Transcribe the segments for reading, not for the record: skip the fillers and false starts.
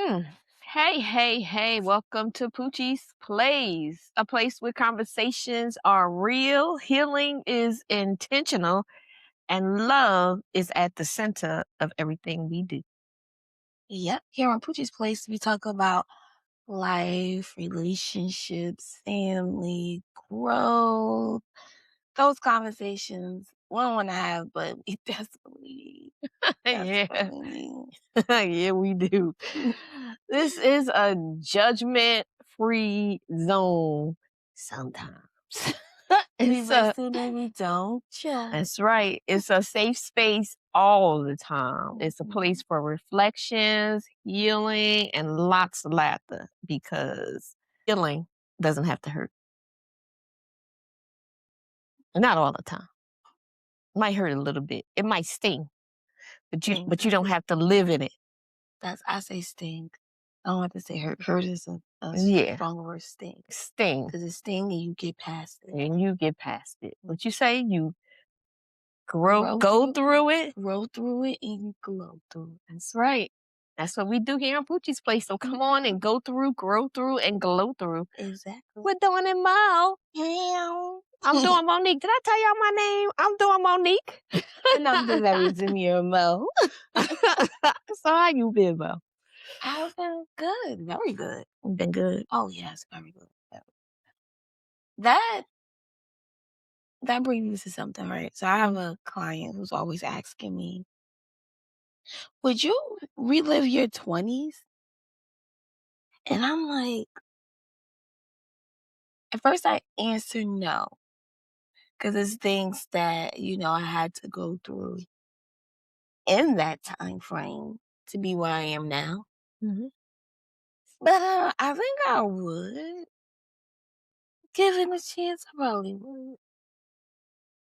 Mm. Hey, welcome to Poochie's Plays, a place where conversations are real, healing is intentional, and love is at the center of everything we do. Yep. Here on Poochie's Place, we talk about life, relationships, family, growth, those conversations we don't want to have, but we Yeah, desperately yeah, we do. need. This is a judgment-free zone sometimes. We It's a listen and we don't judge. That's right. It's a safe space all the time. It's a Mhm. place for reflections, healing, and lots of laughter because healing doesn't have to hurt. Not all the time. It might hurt a little bit. It might sting, but you Sting. but you don't have to live in it. I say sting. I don't have to say hurt. Hurt is a Yeah. stronger word, sting. Sting. Because it's sting and you get past it. And you get past it. What you say? You go through it. Grow through it and you glow through it. That's right. That's what we do here on Poochie's Place. So come on and go through, grow through, and glow through. Exactly. We're doing it, Mo. I'm doing Monique. Did I tell y'all my name? I'm doing Monique. And I'm the very demure Mo. So how you been, Mo? I've been good. Very good. Been good. Oh, yes. Very good. That brings me to something, right? So I have a client who's always asking me, would you relive your 20s? And I'm like, at first I answer no. Because it's things that, I had to go through in that time frame to be where I am now. Mm-hmm. But I think I would. Given a chance, I probably would.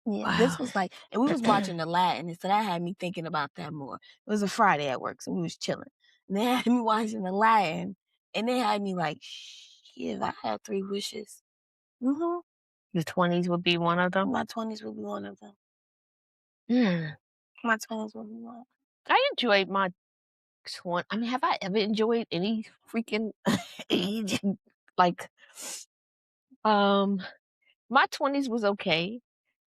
Yeah, this Wow. was like, and we was watching the Latin, and so that had me thinking about that more. It was a Friday at work, so we was chilling. And they had me watching the Latin, and they had me like, shit, if I had 3 wishes. Mm-hmm. Your 20s would be one of them? My 20s would be one of them. Mm. My 20s would be one. I enjoyed my 20. I mean, have I ever enjoyed any freaking age? Like, my 20s was okay.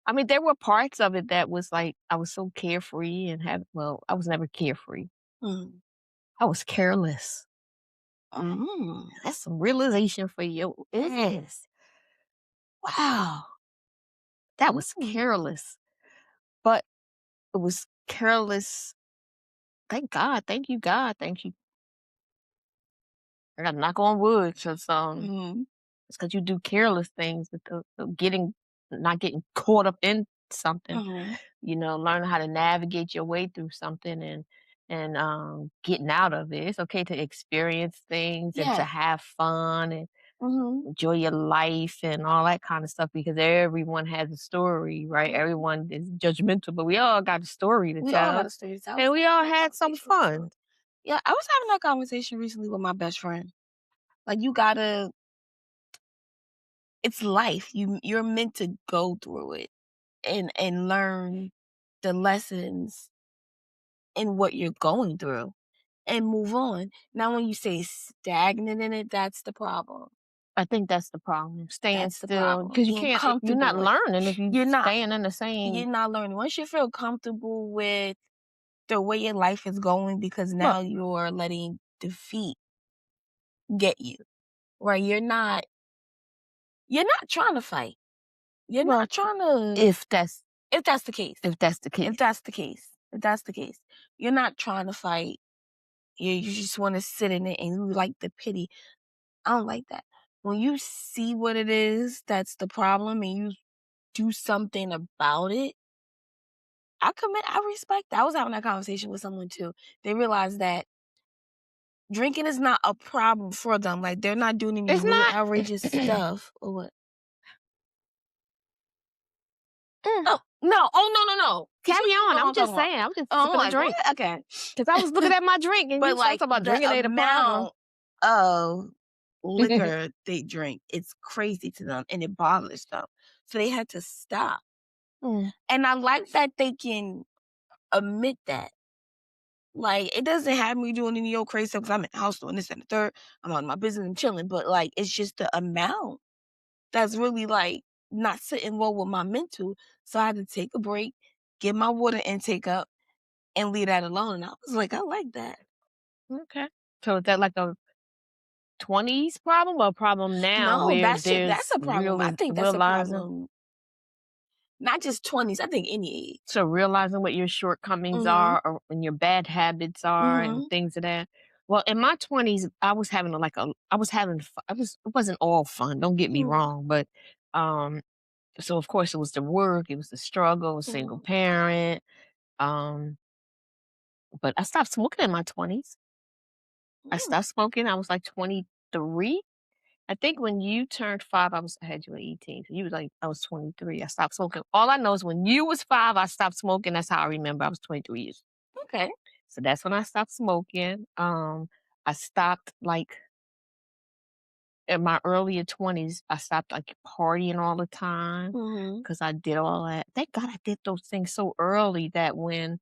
I mean, there were parts of it that was like I was so carefree and I was never carefree. Mm. I was careless. Mm. That's some realization for you. Yes. Wow. That was Mm. careless. But it was careless. Thank God. Thank you, God. Thank you. I got to knock on wood because Mm. it's because you do careless things with not getting caught up in something. Mm. Learning how to navigate your way through something and getting out of it. It's okay to experience things and to Yeah. have fun and Mm-hmm. enjoy your life and all that kind of stuff because everyone has a story, right? Everyone is judgmental, but we all got a story to We all got tell a story to tell. and we all had some fun. Yeah, I was having that conversation recently with my best friend. Like, it's life. You're meant to go through it and learn the lessons in what you're going through and move on. Now, when you say stagnant in it, that's the problem. I think that's the problem. Staying That's the still problem. because Being you're not comfortable. learning if you You're not. staying in the same. You're not learning. Once you feel comfortable with the way your life is going, because Look, now you're letting defeat get you, right? You're not trying to fight. You're well, not trying to. if that's If that's the case. if that's the case, If that's the case. If that's the case. You're not trying to fight. You just want to sit in it and you like the pity. I don't like that. When you see what it is that's the problem and you do something about it, I respect that. I was having that conversation with someone too. They realized that drinking is not a problem for them. Like, they're not doing any it's weird, not. outrageous stuff or what. Mm. Oh, no. Oh, no. Carry on. What I'm I'm just talking about. saying. I'm just Oh, I'm sipping a like, drink what? Okay. because I was looking at my drink and you But started like talking about the drinking ain't a problem. amount of liquor they drink, it's crazy to them and it bothers them. So they had to stop. Mm. And I like that they can admit that. Like, it doesn't have me doing any old crazy stuff because I'm in the house doing this and the third. I'm on my business and chilling, but like, it's just the amount that's really like not sitting well with my mental. So I had to take a break, get my water intake up, and leave that alone. And I was like, I like that. Okay. So is that like a 20s problem or a problem now No, where that's there's a problem. I think that's a realizing? problem. Not just 20s, I think any age. So realizing what your shortcomings Mm-hmm. are or and your bad habits are and Mm-hmm. things of that. Well, in my 20s, I was having I was having it wasn't all fun, don't get me wrong, but um so of course it was the work, it was the struggle, single Mm-hmm. parent. Um but I stopped smoking in my 20s. I stopped smoking. I was like 23. I think when you turned 5, I had you at 18. So you was like, I was 23. I stopped smoking. All I know is when you was 5, I stopped smoking. That's how I remember. I was 23 years. Okay. So that's when I stopped smoking. I stopped like in my earlier 20s, I stopped like partying all the time Mm-hmm. because I did all that. Thank God I did those things so early that when,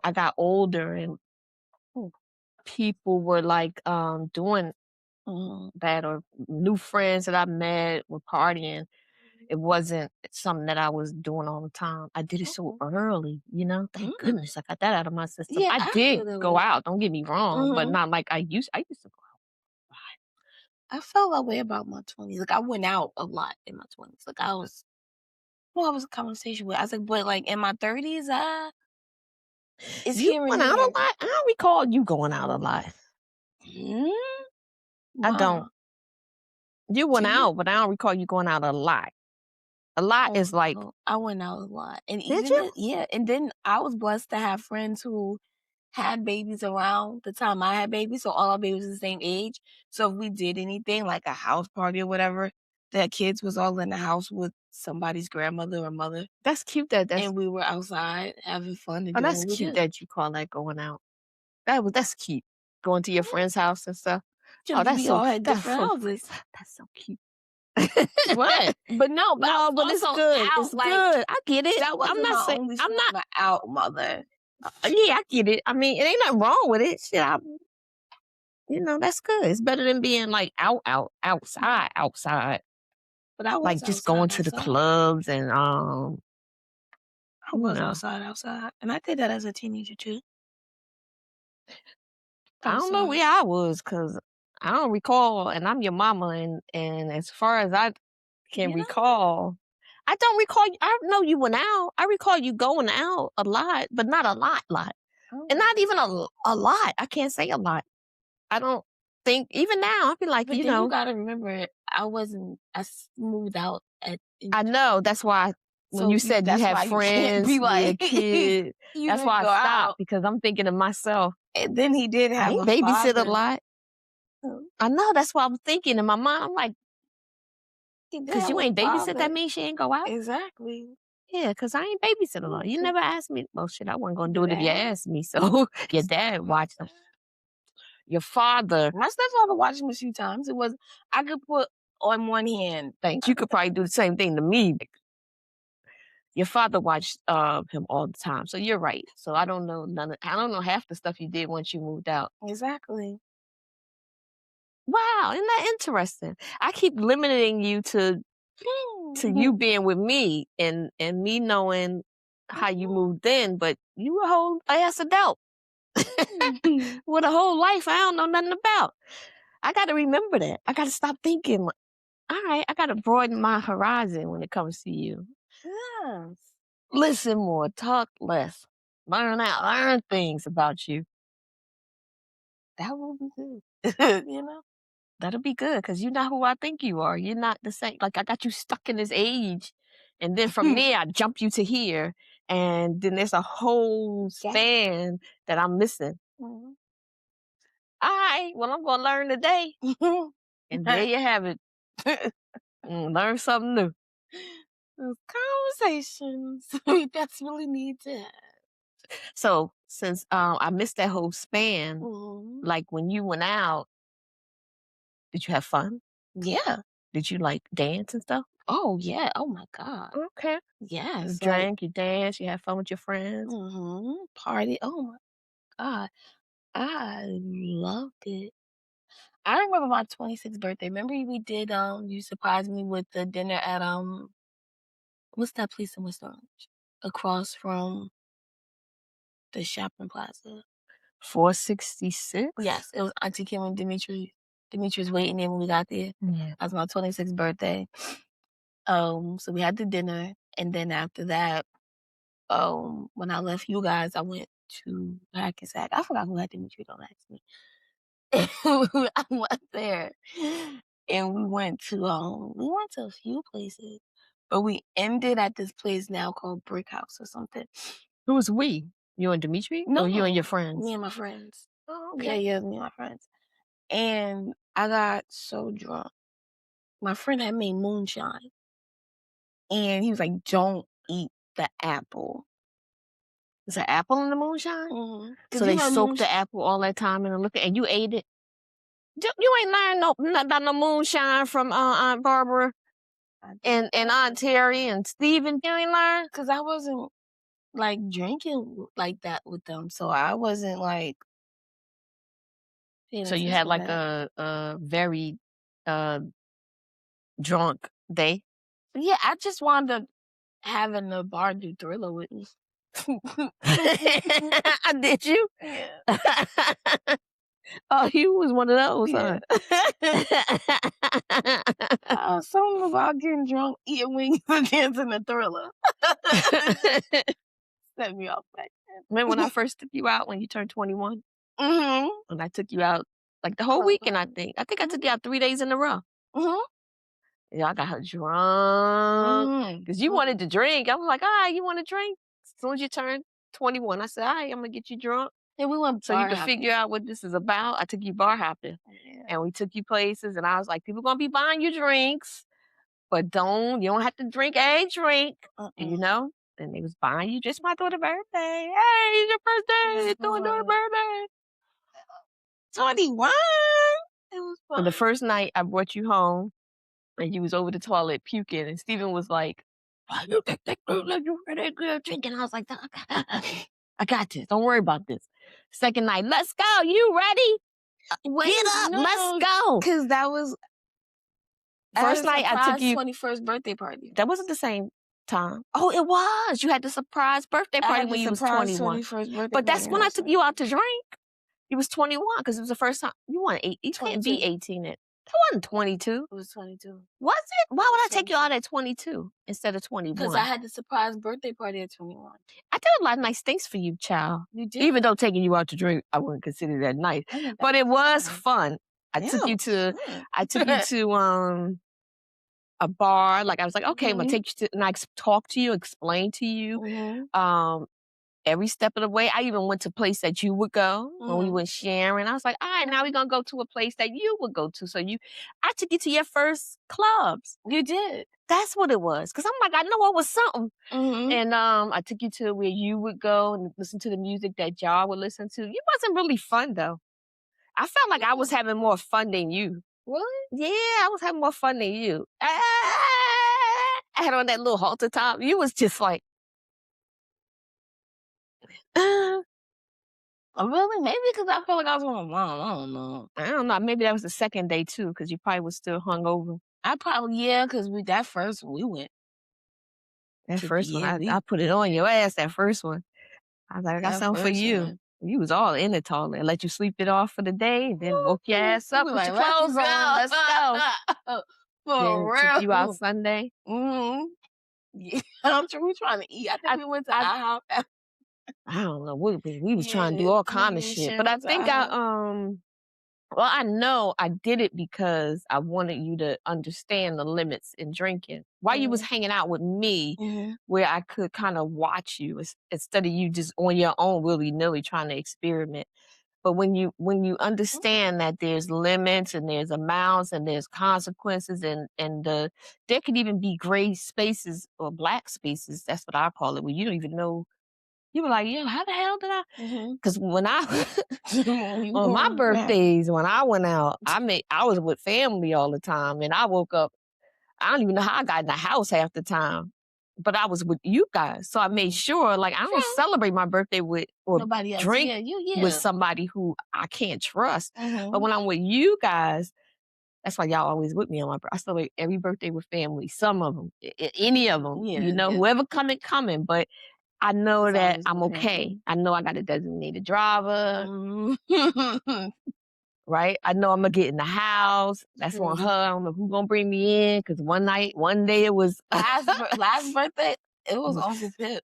I got older and people were like doing Mm-hmm. that or new friends that I met were partying. It wasn't something that I was doing all the time. I did it so Okay. early, Thank Mm. goodness I got that out of my system. Yeah, I I did feel that go way. out, don't get me wrong, but Mm-hmm. not like I used to go out. I felt that way about my 20s. Like, I went out a lot in my 20s. Like, I was a conversation with. I was like, but like in my 30s, it's You here and went out a there. lot? I don't recall you going out a lot. Mm, I don't. wow. You Do went you? out, but I don't recall you going out a lot. A lot Oh, is like, no. I went out a lot. And did even you? then, yeah. And then I was blessed to have friends who had babies around the time I had babies. So all our babies was the same age. So if we did anything like a house party or whatever, the kids was all in the house with somebody's grandmother or mother. That's cute And we were outside having fun and doing that's what we cute do. that you call that going out. That's cute. Going to your Mhm. friend's house and stuff. Oh, Just we all had that's different so houses. that's so cute. What? But no, but I No, was but it's also good. It's out, like, good. I get it. that I'm wasn't not my saying only I'm form not of out, mother. yeah, I get it. I mean, it ain't nothing wrong with it. Shit, that's good. It's better than being like Mhm. outside. But I Like was just going outside, to the outside. clubs and I you was know. outside. And I did that as a teenager too. I don't know Outside. where I was because I don't recall, and I'm your mama, and as far as I can You know? recall, I don't recall. I know you went out. I recall you going out a lot, but not a lot, and Oh. not even a lot. I can't say a lot. I don't think even now. I feel like But then you gotta remember, I moved out in I know. That's why when so you said you that's have why you can't friends, be yeah, like, kids. you That's didn't why I go stopped out. because I'm thinking to myself, And then he did I have ain't a babysit a father. lot. Um, I know. That's what I'm thinking in my mind. I'm like, He did because have you a ain't babysit, that father. means she ain't go out. Exactly. Yeah, because I ain't babysit a lot. Mm, You so never asked me. Well, shit, I wasn't you gonna do it never if you asked. asked me. So your dad watched them. Your father, My stepfather watched him a few times. It was I could put on one hand. thanks. You could probably do the same thing to me. Your father watched him all the time. So you're right. So I don't know I don't know half the stuff you did once you moved out. Exactly. Wow, isn't that interesting? I keep limiting you to you being with me and me knowing how you moved in, but you a whole ass adult with a whole life I don't know nothing about. I got to remember that. I got to stop thinking. Like, all right, I got to broaden my horizon when it comes to you. Yes. Listen more, talk less, learn things about you. That will be good. You know? That'll be good because you're not who I think you are. You're not the same. Like I got you stuck in this age, and then from there I jump you to here, and then there's a whole Yeah. span that I'm missing. Mhm. All right, well I'm gonna learn today, and there you have it. Learn something new. Those conversations we desperately need to have. So since I missed that whole span, Mhm. like when you went out, did you have fun? Yeah. Did you like dance and stuff? Oh yeah. Oh my God. Okay. You Yes. Like, drank, you danced, you had fun with your friends. party. Oh my. God, I loved it. I remember my 26th birthday. Remember we did you surprised me with the dinner at what's that place in West Orange? Across from the shopping plaza. 466? Yes, it was Auntie Kim and Dimitri. Dimitri was waiting there when we got there. Yeah. That was my 26th birthday. So we had the dinner, and then after that, when I left you guys, I went to Hackensack. I forgot who had Dimitri, don't ask me. I went there, and we went to a few places, but we ended at this place now called Brick House or something. Who was we? You and Dimitri? No, or you and your friends? me and my friends. Oh, Yeah, okay. me and my friends. And I got so drunk. My friend had made moonshine, and he was like, "Don't eat the apple." Is an apple in the moonshine? Mm-hmm. So they soaked the apple all that time in the liquor, and you ate it? You ain't learned nothing about no moonshine from Aunt Barbara and Aunt Terry and Steven. You ain't learned? Because I wasn't, like, drinking like that with them, so I wasn't, like... So you had, like, a very drunk day? Yeah, I just wound up having the bar do Thriller with me. Did you? Yeah. Oh, you was one of those, Yeah. huh? Something about getting drunk, eating wings, and dancing to Thriller. Set me off back then. Remember when I first took you out when you turned 21? Mm-hmm. And I took you out, like, the whole weekend, I think. I think I took you out 3 days in a row. Mm-hmm. Yeah, I got her drunk. Because you wanted to drink. I was like, all right, you want to drink? As soon as you turned 21, I said, all right, I'm going to get you drunk. And we went so you can figure out what this is about. I took you bar hopping. Yeah. And we took you places. And I was like, people going to be buying you drinks. But you don't have to drink a drink. You know? And they was buying you just my daughter's birthday. Hey, it's your birthday. It's daughter's birthday. 21. It was fun. And the first night I brought you home, and you was over the toilet puking, and Steven was like, why you take that girl like you heard that girl drinking? I was like, I got this. Don't worry about this. Second night, let's go. You ready? Get up. Let's go. Because that was... First night I took you... 21st birthday party. That wasn't the same time. Oh, it was. You had the surprise birthday party when you was 21. 21st birthday but that's party when I took you out to drink. You was 21 because it was the first time. You weren't 8. You can't be 18 That wasn't 22. It was 22. Was it? Why would I take you out at 22 instead of 21? Because I had the surprise birthday party at 21. I did a lot of nice things for you, child. You did? Even though taking you out to drink, I wouldn't consider that nice. But it was fun. I took you to a bar. Like, I was like, okay, I'm gonna take you to, and I talk to you, explain to you, every step of the way. I even went to a place that you would go when we went sharing. I was like, all right, now we're gonna go to a place that you would go to. So I took you to your first clubs. You did. That's what it was. Cause I'm like, I know it was something. And I took you to where you would go and listen to the music that y'all would listen to. It wasn't really fun though. I felt like I was having more fun than you. Really? Yeah, I was having more fun than you. I had on that little halter top. You was just like, really? Maybe because I felt like I was with my mom. I don't know. Maybe that was the second day too, because you probably was still hungover. Because that first one we went. That first one, I put it on your ass. That first one, I was like, I got something for you. One. You was all in the toilet. Let you sleep it off for the day, and then woke your ass up with your clothes on. Let's go. For real. Took you out Sunday. Yeah, I'm sure we were trying to eat. I think we went to IHOP. I don't know. We was trying to do all kind of shit. But I think I know I did it because I wanted you to understand the limits in drinking. While you was hanging out with me, where I could kind of watch you instead of you just on your own willy-nilly trying to experiment. But when you understand that there's limits and there's amounts and there's consequences and there could even be gray spaces or black spaces, that's what I call it, where you don't even know. You were like, yeah, how the hell did I? Because when on my birthdays, when I went out, I was with family all the time, and I woke up. I don't even know how I got in the house half the time. but I was with you guys. So I made sure, like, I don't True. celebrate my birthday with or Nobody else. drink Yeah, you. with Yeah. somebody who I can't trust. But Mm-hmm. when I'm with you guys, that's why y'all always with me on my birthday. I celebrate every birthday with family. Some of them, any of them, Yeah. you know, Yeah. whoever coming. But I know It's that always I'm with okay. family. I know I got a designated driver, Mm-hmm. right? I know I'm gonna get in the house. That's on her. True. I don't know who's gonna bring me in because one day it was Last birthday, it was Uncle Pip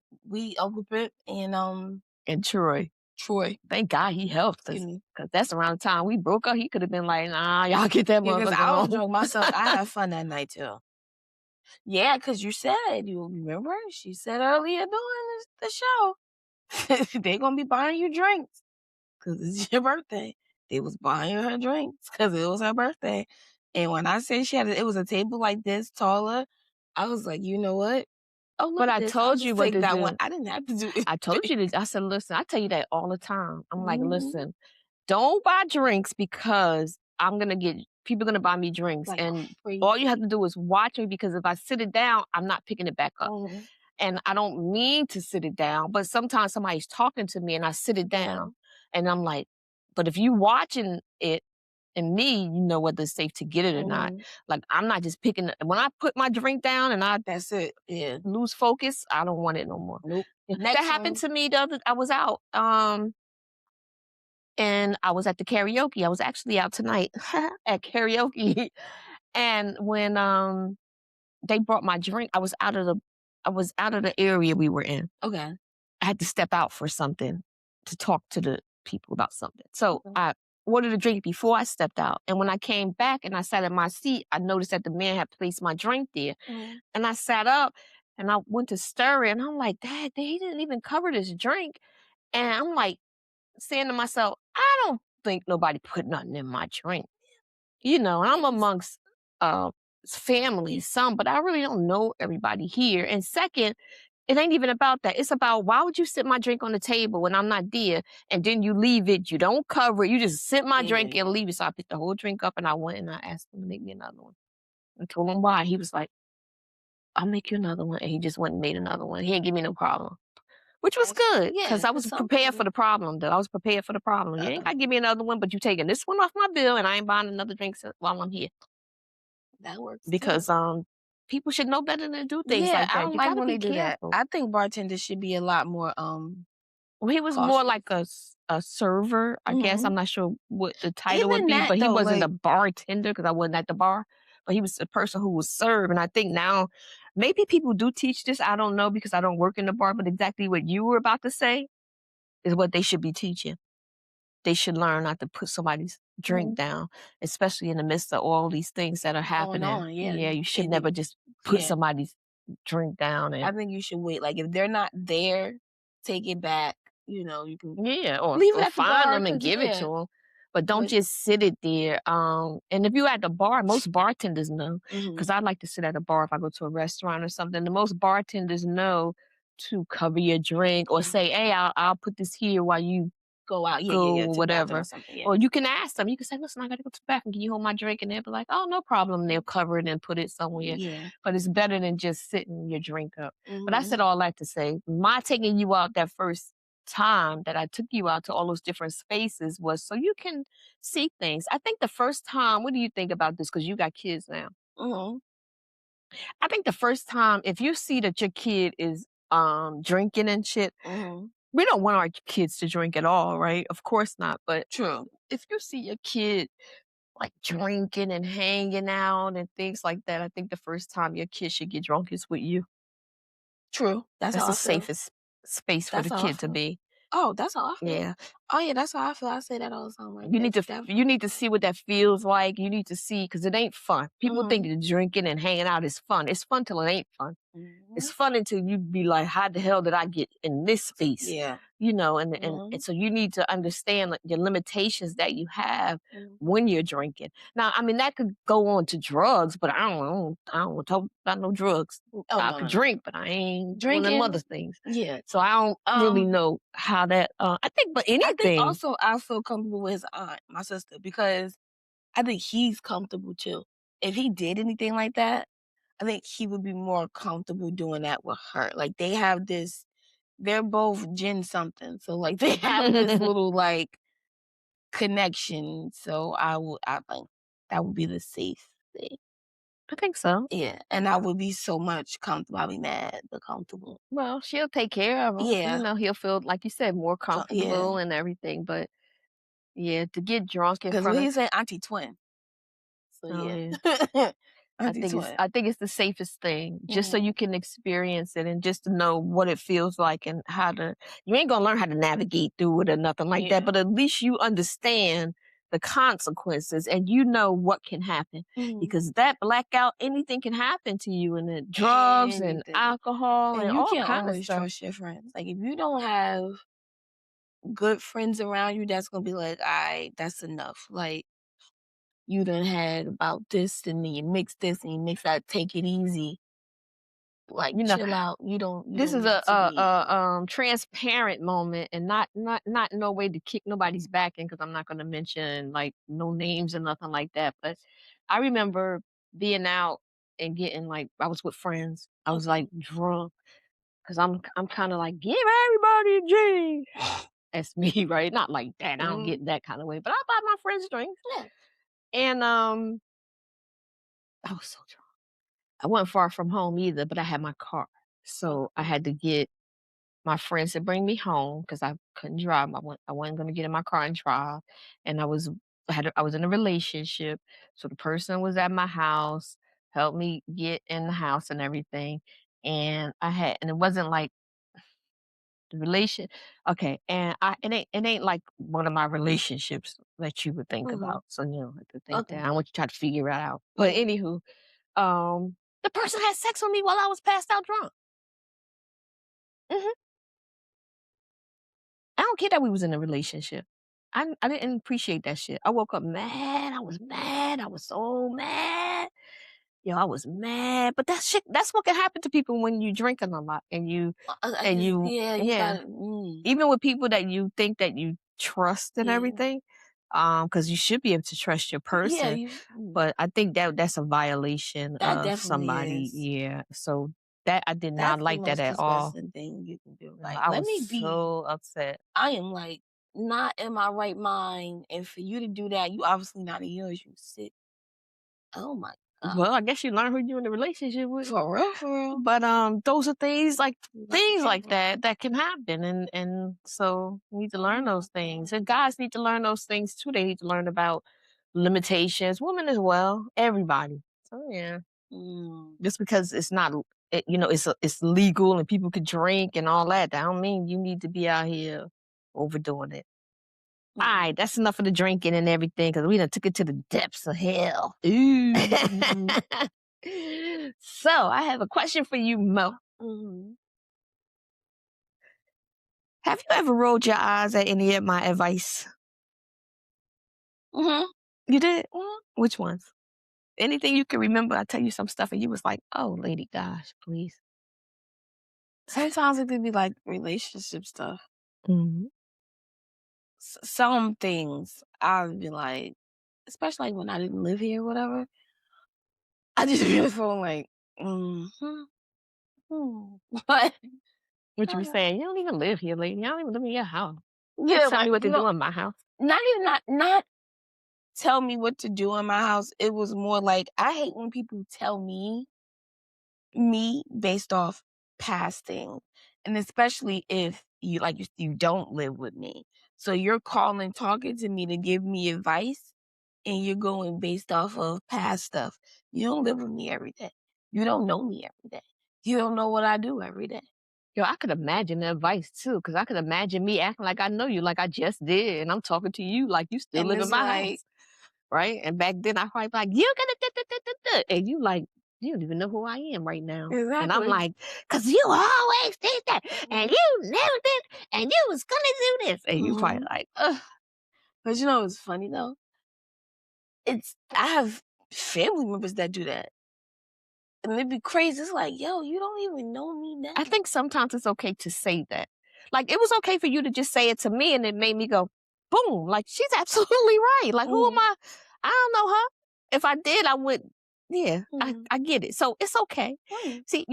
and Troy. Troy. Thank God he helped Excuse us me. because that's around the time we broke up. He could have been like, "Nah, y'all get that Yeah, because motherfucker I was home." drunk myself. I had fun that night too. Yeah, because you remember? She said earlier during the show, they gonna be buying you drinks because it's your birthday. They was buying her drinks because it was her birthday. And when I say it was a table like this taller, I was like, you know what? Oh, look But at I this. I'll told you just what take to that one. do. I didn't have to do I told anything. you to. I said, listen. I tell you that all the time. I'm like, Mhm. listen, don't buy drinks because I'm gonna get people gonna buy me drinks, Like and all you crazy. have to do is watch me because if I sit it down, I'm not picking it back up. Mhm. And I don't mean to sit it down, but sometimes somebody's talking to me and I sit it Yeah. down, and I'm like, but if you watching it and me, you know whether it's safe to get it or not. Mhm. Like I'm not just picking it. When I put my drink down and I That's it. Yeah. lose focus, I don't want it no more. Nope. Yeah, that Next happened one. to me the other I was out, and I was at the karaoke. I was actually out tonight at karaoke. And when they brought my drink, I was out of the area we were in. Okay. I had to step out for something to talk to the people about something. So Okay. I ordered a drink before I stepped out. And when I came back and I sat in my seat, I noticed that the man had placed my drink there. Mhm. And I sat up and I went to stir it. And I'm like, Dad, he didn't even cover this drink. And I'm like saying to myself, I don't think nobody put nothing in my drink. You know, and I'm Yes. amongst family, some, but I really don't know everybody here. And second, it ain't even about that. It's about why would you sit my drink on the table when I'm not there and then you leave it, you don't cover it, you just sit my drink Yeah. and leave it. So I picked the whole drink up and I went and I asked him to make me another one. I told him why. He was like, I'll make you another one. And he just went and made another one. He didn't give me no problem. Which was good because Yeah, I because was some prepared for people. the problem, though. I was prepared for the problem. You ain't got to give me another one, but you taking this one off my bill and I ain't buying another drink while I'm here. That works too. Because people should know better than to do things Yeah, like I that. don't You like got to when be they do that. careful. I think bartenders should be a lot more Well, he was more cautious. like a server, I guess. Mhm. I'm not sure what the title would Even be, that but he though, wasn't like a bartender because I wasn't at the bar. But he was a person who was served. And I think now maybe people do teach this. I don't know because I don't work in the bar, but exactly what you were about to say is what they should be teaching. They should learn not to put somebody's drink mhm, down, especially in the midst of all these things that are going happening. on. Yeah, Yeah, you should never just put yeah. somebody's drink down and I think you should wait. Like if they're not there, take it back. You can yeah, leave it or at the find bar. them and Cause give it to yeah, them, but don't but just sit it there. And if you at the bar, most bartenders know mhm, because I like to sit at a bar if I go to a restaurant or something. The most bartenders know to cover your drink or yeah, say, "Hey, I'll put this here while you go out. Yeah, yeah, go yeah, or to the bathroom or whatever." something. Yeah. Or you can ask them. You can say, "Listen, I got to go to the bathroom. Can you hold my drink?" And they'll be like, "Oh, no problem." And they'll cover it and put it somewhere. Yeah. But it's better than just sitting your drink up. But I said Mhm. all that to say, my taking you out that first time that I took you out to all those different spaces was so you can see things. I think the first time, what do you think about this? Because you got kids now. Mhm. I think the first time, if you see that your kid is drinking and shit, Mhm. we don't want our kids to drink at all, right? Of course not. But True. if you see your kid like drinking and hanging out and things like that, I think the first time your kid should get drunk is with you. True. That's That's how the I feel. safest space for That's the how I kid to feel. be. Oh, that's how I feel. Yeah. Oh yeah, that's how I feel. I say that all the time. Like that. You need to see what that feels like. You need to see because it ain't fun. People think Mhm. that drinking and hanging out is fun. It's fun till it ain't fun. It's Mhm. fun until you be like, how the hell did I get in this space? Yeah. You know, and Mhm. so you need to understand like, your limitations that you have Mhm. when you're drinking. Now, I mean, that could go on to drugs, but I don't talk about no drugs. Oh I no, could no, no. drink, but I ain't doing them other Drinking. things. Yeah. So I don't really Um. know how that. I think, but I think anything. also I feel comfortable with his aunt, my sister, because I think he's comfortable too. If he did anything like that, I think he would be more comfortable doing that with her. Like they have this, they're both Gen something, so like they have this little like connection. So I think that would be the safe thing. I think so. Yeah, and I would be so much comfortable. I'll be mad, but comfortable. Well, she'll take care of him. You Yeah, know, he'll feel, like you said, more yeah. comfortable and everything. But yeah, to get drunk in Because what front of, he said, Auntie Twin. So oh yeah, yeah. Auntie Twin. I think it's the safest thing, just so Mhm. you can experience it and just to know what it feels like and how to. You ain't gonna learn how to navigate through it or nothing like Yeah. that, but at least you understand the consequences and you know what can happen Mhm. because that blackout, anything can happen to you, and the drugs and Anything. alcohol And and you all can't kind of always stuff. trust your friends. Like if you don't have good friends around you, that's gonna be like, all right, that's enough. Like you done had about this and then you mix this and you mix that, take it easy. Like You know, chill out. You this don't is need to be a transparent moment and not no way to kick nobody's back in because I'm not going to mention like no names or nothing like that. But I remember being out and getting like I was with friends. I was okay. like drunk because I'm kind of like give everybody a drink. That's me, right? Not like that. I don't Mhm. get that kind of way, but I buy my friends drinks. Yeah. And I was so drunk. I wasn't far from home either, but I had my car, so I Okay. had to get my friends to bring me home because I couldn't drive. I wasn't gonna get in my car and drive, and I was in a relationship, so the person was at my house, helped me get in the house and everything, and it wasn't like the relation okay, and it ain't like one of my relationships that you would think Mhm. about, so you don't have to think that. Okay. I don't want you to try to figure it out. But Yeah. anywho, the person had sex with me while I was passed out drunk. Mhm. I don't care that we was in a relationship. I didn't appreciate that shit. I woke up mad. I was mad. I was so mad. Yo, I was mad. But that's what can happen to people when you drinking a lot I and just you yeah, you yeah. gotta Even with people that you think that you trust and yeah. everything, because you should be able to trust your Yeah, person. But I think that's a violation that of definitely somebody. is. Yeah. So that I did not That's the like that most at all. disgusting thing you can do. Like, I let was me be. so upset. I am like not in my right mind, and for you to do that, you obviously not in yours. You sick. Oh my god. Well, I guess you learn who you're in a relationship with. For real, for real. But those are You gotta be things like careful. that can happen, and so you need to learn those things. And guys need to learn those things too. They need to learn about limitations. Women as well. Everybody. So yeah, Mm, just because it's not, it's legal and people could drink and all that. That don't mean you need to be out here overdoing it. All mm, right, that's enough of the drinking and everything because we done took it to the depths of hell. mm, So I have a question for you, Mo. mm, Have you ever rolled your eyes at any of my advice? mhm, You did? mhm. Which ones? Anything you can remember? I tell you some stuff and you was like, oh, lady, gosh, please. Sometimes it could be like relationship stuff. Mhm. Some things I'll be like, especially like when I didn't live here or whatever. I just be feeling like, mm-hmm, but What you be saying? You don't even live here, lady. I don't even live in your house. yeah, Tell me like what to do in my house. not even not tell me what to do in my house. It was more like I hate when people tell me based off past things, and especially if you don't live with me. So you're calling, talking to me to give me advice, and you're going based off of past stuff. You don't live with me every day. You don't know me every day. You don't know what I do every day. Yo, I could imagine the advice too, because I could imagine me acting like I know you, like I just did, and I'm talking to you like you still And live in it's my like house, right? And back then I probably be like, you gonna da, da, da, da, da," and you like, you don't even know who I am right now. And I'm exactly. like, cause you always did that, and you never did, and you was gonna do this, and you probably Mhm. like, ugh. But you know what's funny though? I have family members that do that. And it'd be crazy. It's like, yo, you don't even know me I now. think sometimes it's okay to say that. Like, it was okay for you to just say it to me, and it made me go, boom, like, she's absolutely right. Like, who am Mhm. I? I don't know her. If I did, I would. Yeah, Mhm. I get it. So it's okay. Right. See,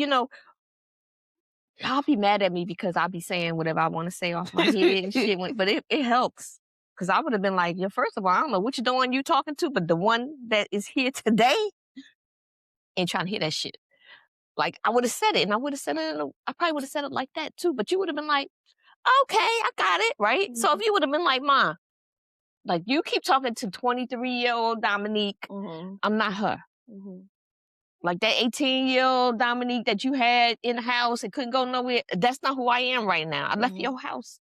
y'all be mad at me because I'll be saying whatever I want to say off my head and shit, but it helps. Because I would have been like, yeah, first of all, I don't know what you're doing, you talking to, but the one that is here today ain't trying to hear that shit. Like, I would have said it, and I would have said it, I probably would have said it like that too, but you would have been like, okay, I got it, right? So if Mhm. you would have been like, Ma, like, you keep talking to 23-year-old Dominique, Mhm. I'm not her. Mhm. Like that 18-year-old Dominique that you had in the house and couldn't go nowhere, that's not who I am right now. I left Mhm. your house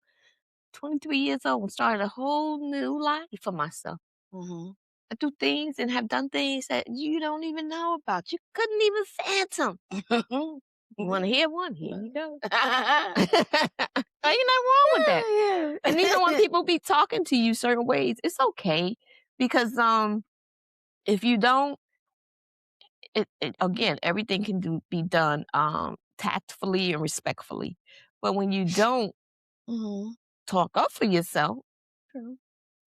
23 years old and started a whole new life for myself. Mhm. I do things and have done things that you don't even know about. You couldn't even fathom. You want to hear one? Here you go. Ain't nothing wrong with that. Yeah. And even when people be talking to you certain ways, it's okay because if you don't, again, everything can be done tactfully and respectfully. But when you don't Mhm. talk up for yourself, True.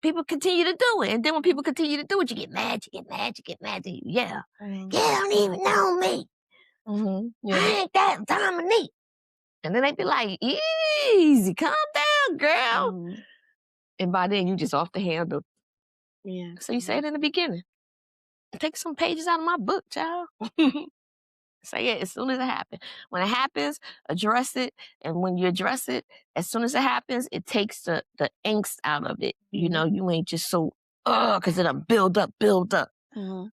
people continue to do it. And then when people continue to do it, you get mad, you get mad, you get mad. Yeah. Mhm. You don't even know me. Mhm. I Yeah. ain't that Dominique. And then they be like, easy, calm down, girl. Mhm. And by then you just off the handle. Yeah. So you say it in the beginning. Take some pages out of my book, child. Say it as soon as it happens. When it happens, address it. And when you address it, as soon as it happens, it takes the angst out of it. Mhm. You ain't just so, because it'll build up, build up. Mhm.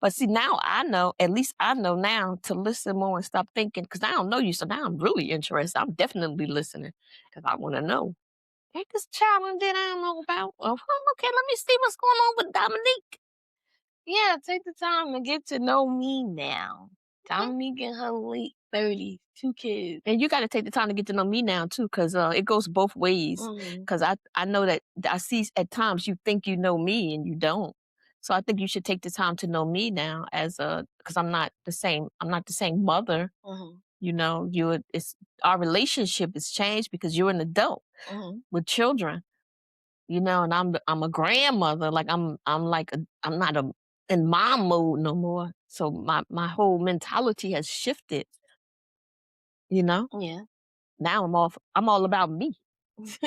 But see, now I know, at least I know now to listen more and stop thinking, because I don't know you. So now I'm really interested. I'm definitely listening because I want to know. Ain't this child that I don't know about? Oh, okay, let me see what's going on with Dominique. Yeah, take the time to get to know me now. Dominique in her late 30s, 2 kids. And you got to take the time to get to know me now too, because it goes both ways. Mhm. Because I know that I see at times you think you know me and you don't. So I think you should take the time to know me now because I'm not the same. I'm not the same mother. Mhm. It's our relationship has changed because you're an adult Mhm. with children. And I'm a grandmother. Like I'm not in mom mode no more. So my whole mentality has shifted. You know. Yeah. Now I'm all about me.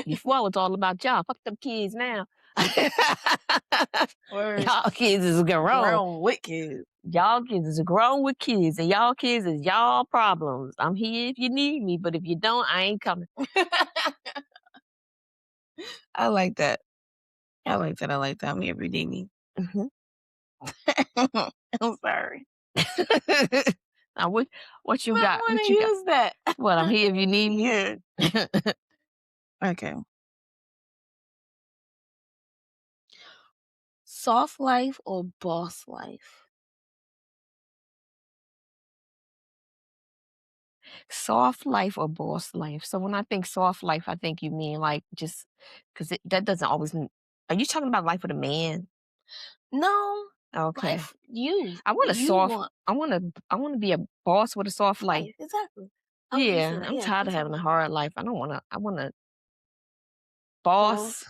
Before I was all about y'all. Fuck them kids now. Word. Y'all kids is grown. Grown with kids. Y'all kids is grown with kids, and y'all kids is y'all problems. I'm here if you need me, but if you don't, I ain't coming. I like that. I like that. I like that. I'm here every day, me. Mhm. I'm sorry. Now what you I got? want What to you got? use that. What, I'm here if you need me. Yeah. Okay. Soft life or boss life? Soft life or boss life? So when I think soft life, I think you mean like just because that doesn't always mean. Are you talking about life with a man? No, Okay. life. You. I want a You soft. want I want to be a boss with a soft life. life. Exactly. I was just Yeah, saying that. I'm Yeah, tired do of having a something. hard life. I want to Boss. boss,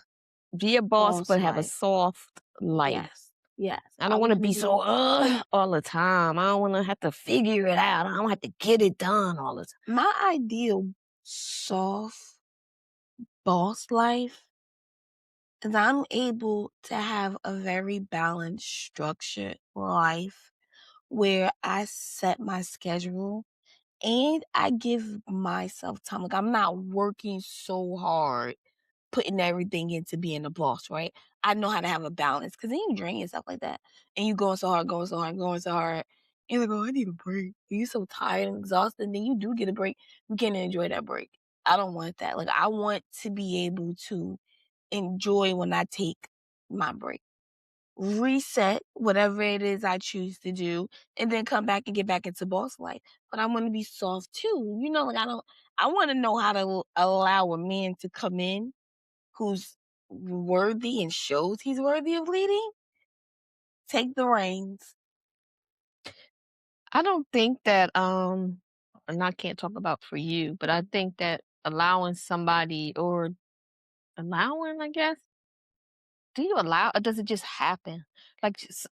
be a boss, Boss but have a life. soft life. Yes. Yes. I I don't want to want to be so be all the time. I don't want to have to figure it out. I don't have to get it done all the time. my ideal soft boss life is I'm able to have a very balanced, structured life where I set my schedule and I give myself time. Like I'm not working so hard, putting everything into being a boss, right? I know how to have a balance because then you drain yourself like that. And you going so hard, going so hard, going so hard. And you're like, oh, I need a break. You're so tired and exhausted. And then you do get a break. You can't enjoy that break. I don't want that. Like I want to be able to enjoy when I take my break. Reset whatever it is I choose to do, and then come back and get back into boss life. But I want to be soft too. Like I want to know how to allow a man to come in who's worthy and shows he's worthy of leading. Take the reins. I don't think that and I can't talk about for you, but I think that allowing somebody or allowing, I guess, do you allow or does it just happen? Like, just,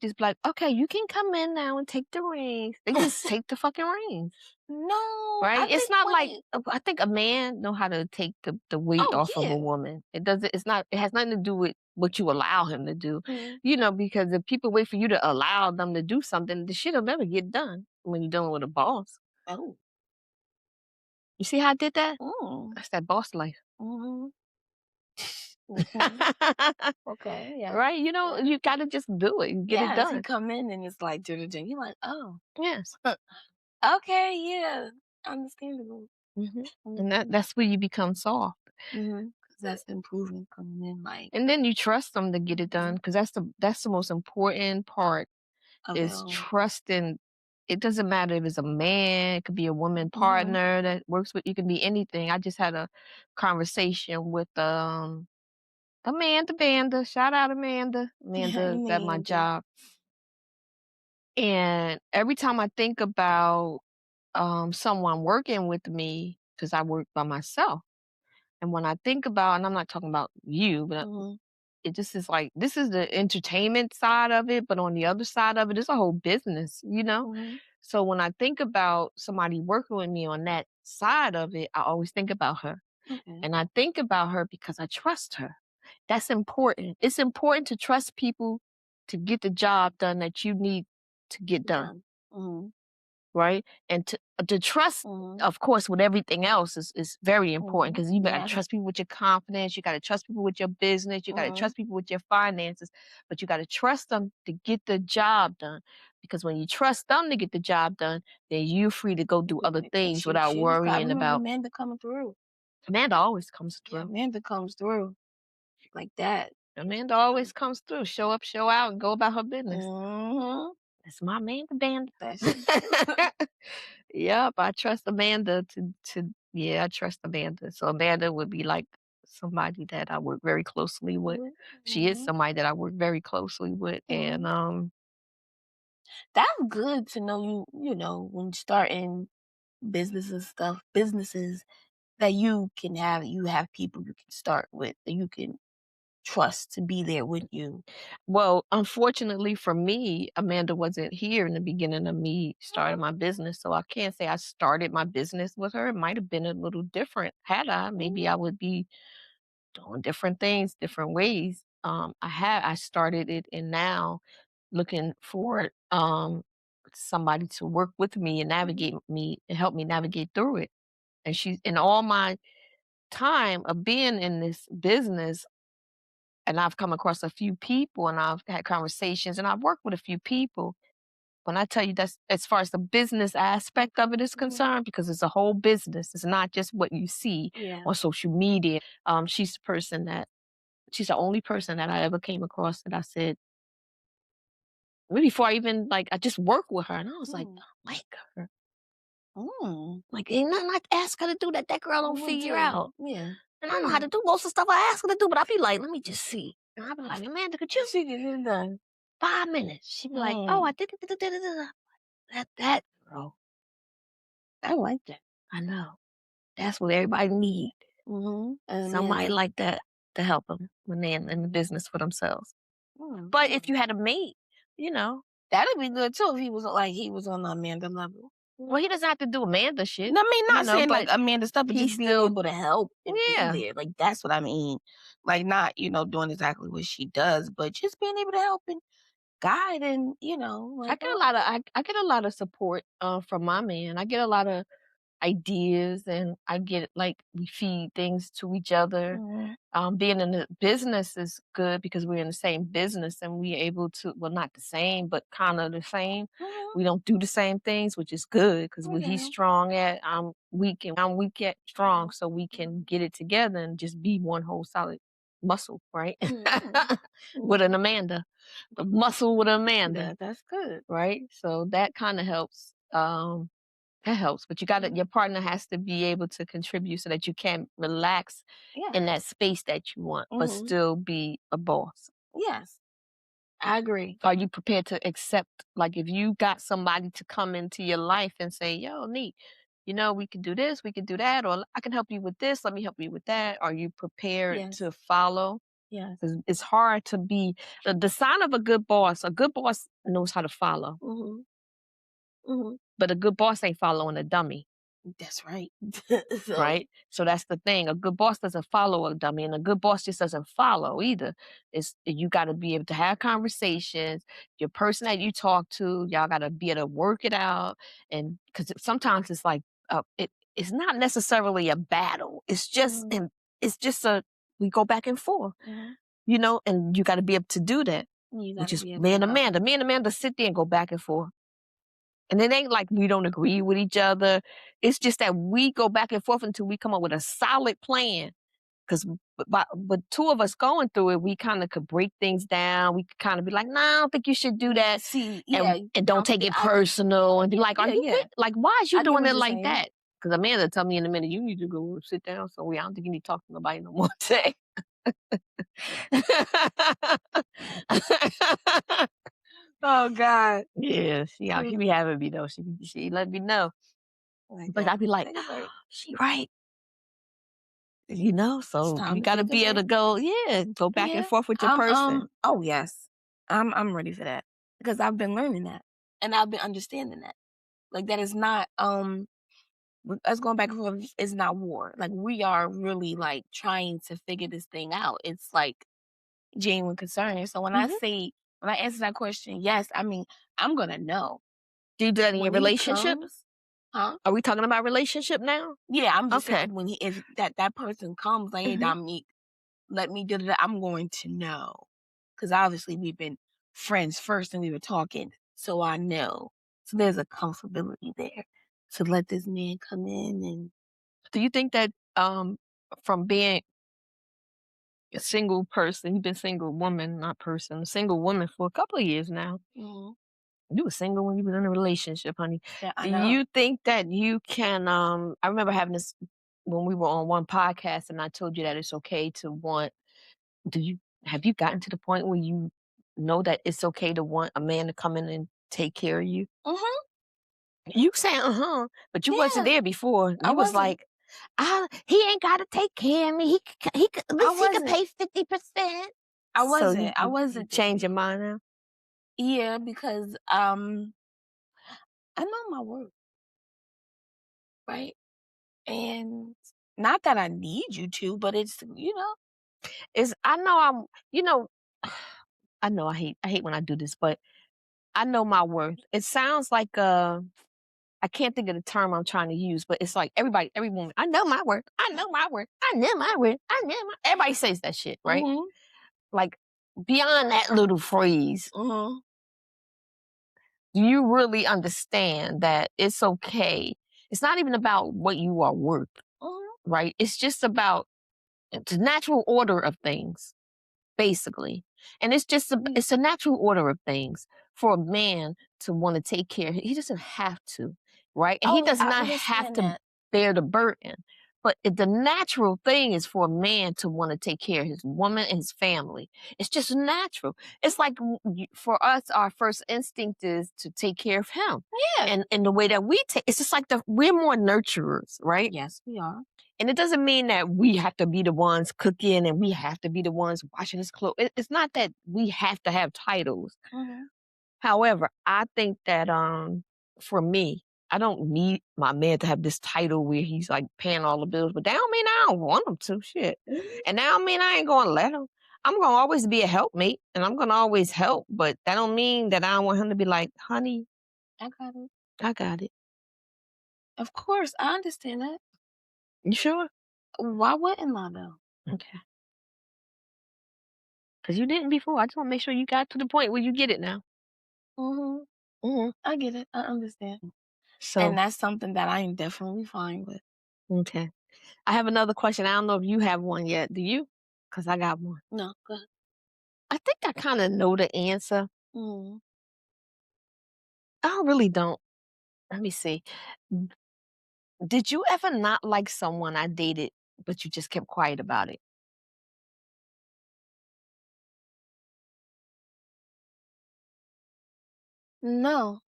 just like, okay, you can come in now and take the reins. They just take the fucking reins, No, I right? It's think not when like it I think a man know how to take the weight oh, off of a yeah. woman. It doesn't. It's not. It has nothing to do with what you allow him to do. Mhm. Because if people wait for you to allow them to do something, the shit'll never get done when you're dealing with a boss. Oh. You see how I did that? Mm. That's that boss life. Mhm. Okay. Okay, yeah. Right? Yeah. You gotta just do it and get it Yes, he done. come in and it's like, you're like, "Oh, Yes. okay, yeah, understandable." hmm And Mhm. that's where you become soft. Mhm. 'Cause that's improving coming in like, And then you trust them to get it done mhm, because that's the most important part of it is all. trusting. It doesn't matter if it's a man, it could be a woman Mhm. partner that works with you can be anything. I just had a conversation with Amanda Banda. Shout out Amanda. Amanda's at my Amanda. job. And every time I think about someone working with me, because I work by myself. And when I think about, and I'm not talking about you, but Mhm. it just is like this is the entertainment side of it, but on the other side of it, it's a whole business. Mhm. So when I think about somebody working with me on that side of it, I always think about her. Okay. And I think about her because I trust her. That's important. It's important to trust people to get the job done that you need to get done, Done. Mhm. right? And to trust, Mhm. of course, with everything else is very important Mhm. because you got to Yes. trust people with your confidence. You got to trust people with your business. You got to Mhm. trust people with your finances, but you got to trust them to get the job done. Because when you trust them to get the job done, then you're free to go do other And things without she just got worrying remember about. Amanda coming through. Amanda always comes Yeah, through. Amanda comes through like that. Amanda always comes through. Show up, show out, and go about her business. Mhm. That's my Amanda band. That she Yep, I trust Amanda yeah, I trust Amanda. So Amanda would be like somebody that I work very closely with. She is Mhm. somebody that I work very closely with. And Mhm. That's good to know when starting businesses that you have people you can start with that you can trust to be there with you. well, unfortunately for me, Amanda wasn't here in the beginning of me starting Mhm. my business. So I can't say I started my business with her. It might have been a little different had I. Maybe Mhm. I would be doing different things, different ways. I started it and now looking for somebody to work with me and Mhm. navigate me and help me navigate through it. And she's in all my time of being in this business and I've come across a few people and I've had conversations and I've worked with a few people. When I tell you that's as far as the business aspect of it is Mhm. concerned, because it's a whole business. It's not just what you see Yeah. on social media. She's the only person that I ever came across that I said, way before I even like I just worked with her and I was like, Mm. I like her. Mm. Like ain't nothing I ask her to do that girl I don't would figure do. out. Yeah. And I know how Mm. to do most of the stuff I ask her to do, but I be like, let me just see. And I be like, Amanda, could you She get it done. 5 minutes? She be like, oh, I Mm. did it. That girl. I like that. I know. That's what everybody need. Mhm. Somebody Amanda. like that to help them when they're in the business for themselves. Mm. But if Mm. you had a mate, you know, That'd be good too if he was on the Amanda level. well, he doesn't have to do Amanda shit, No, I mean, not saying like but Amanda stuff, but he just being still, able to help and be yeah. there. Like that's what I mean. Like not, doing exactly what she does, but just being able to help and guide and, I like, get a oh, lot of I get a lot of support from my man. I get a lot of ideas and I get like we feed things to each other. mhm, Being in the business is good because we're in the same business and we're able to, well, not the same, but kind of the same. mhm, We don't do the same things, which is good because what he's okay, strong at, I'm weak and I'm weak at strong. So we can mhm, get it together and just be one whole solid muscle, right? mhm, With an mhm. Amanda, the muscle with Amanda, That's good. right? So that kind of helps. That helps, but your Mhm. partner has to be able to contribute so that you can relax in that Yes. space that you want, but Mhm. still be a boss. Yes. I agree. Are you prepared to accept, like, if you got somebody to come into your life and say, yo, neat, we can do this, we can do that, or I can help you with this, let me help you with that. Are you prepared to Yes. follow? Yes. 'Cause it's hard to be the sign of a good boss knows how to follow, Mm-hmm. Mm-hmm. but a good boss ain't following a dummy. That's right. So, Right? So that's the thing. A good boss doesn't follow a dummy, and a good boss just doesn't follow either. It's you got to be able to have conversations. Your person that you talk to, y'all got to be able to work it out. And because sometimes it's like it's not necessarily a battle. mm-hmm. It's just a we go back and forth, Mm-hmm. and you got to be able to do that. You got Which to is be able me to and Amanda. Me and Amanda sit there and go back and forth. And it ain't like we don't agree with each other. It's just that we go back and forth until we come up with a solid plan. Because but two of us going through it, we kind of could break things down. We could kind of be like, "Nah, I don't think you should do that," see. and Yeah, and don't take it personal, and be like, "Are yeah, you yeah. like, why is you I get doing what it you're like saying. that?" Because Amanda tell me in a minute, you need to go sit down. So I don't think you need to talk to nobody no more today. Oh God. Yeah, she be having me though. She let me know. Like But that. I'd be like, Take a break. she right. It's So time you to gotta take a be able to break. go back and Yeah. forth with your person. Oh yes. I'm ready for that because I've been learning that and I've been understanding that. Like that is not us going back and forth is not war. Like we are really like trying to figure this thing out. It's like genuine concern. So Mhm. when I answer that question, yes, I mean I'm gonna know Do you do that in your when he relationship? comes, huh? Are we talking about relationship now? Yeah, I'm just saying Okay. when if that person comes, like, hey Mhm. Dominique, let me do that. I'm going to know because obviously we've been friends first and we were talking, so I know. So there's a comfortability there to let this man come in and Do you think that from being a single person, you've been single woman, not person, a single woman for a couple of years now. mhm, You were single when you was in a relationship, honey. yeah, I Do know. you think that you can I remember having this when we were on one podcast and I told you that it's okay to want do you have you gotten to the point where you know that it's okay to want a man to come in and take care of you? Mhm. You saying uh-huh, but you wasn't Yeah, there before. I You was wasn't. like, he ain't got to take care of me. At I least he could wasn't. pay 50%. I So wasn't. you I you wasn't there change your before. mind now? Yeah, because I know my worth, right? And not that I need you to, but it's Is I know I'm you know I know I hate when I do this, but I know my worth. It sounds like I can't think of the term I'm trying to use, but it's like every woman, I know my worth. I know my worth. I know my worth. I know my everybody says that shit, right? mhm, Like beyond that little phrase, mhm, do you really understand that it's okay? It's not even about what you are worth, mhm. right? It's just about the natural order of things basically. And it's a natural order of things for a man to want to take care. He doesn't have to, right? And he Oh, does I not have understand to that. bear the burden. But the natural thing is for a man to want to take care of his woman and his family. It's just natural. It's like for us, our first instinct is to take care of him. Yeah. And the way that we take, it's just like we're more nurturers, right? Yes, we are. And it doesn't mean that we have to be the ones cooking and we have to be the ones washing his clothes. It's not that we have to have titles. Mhm. However, I think that for me, I don't need my man to have this title where he's like paying all the bills, but that don't mean I don't want him to. Shit. Mhm. And that don't mean I ain't gonna let him. I'm gonna always be a helpmate and I'm gonna always help, but that don't mean that I don't want him to be like, honey, I got it. I got it. Of course, I understand that. You sure? Why wouldn't I though? Okay. Because you didn't before. I just want to make sure you got to the point where you get it now. Mhm. Mhm. I get it. I understand. And So, that's something that I am definitely fine with. okay. I have another question. I don't know if you have one yet. Do you? Because I got one. No, go ahead. I think I kind of know the answer. Mhm. I really don't. Let me see. D- Did you ever not like someone I dated, but you just kept quiet about it? No,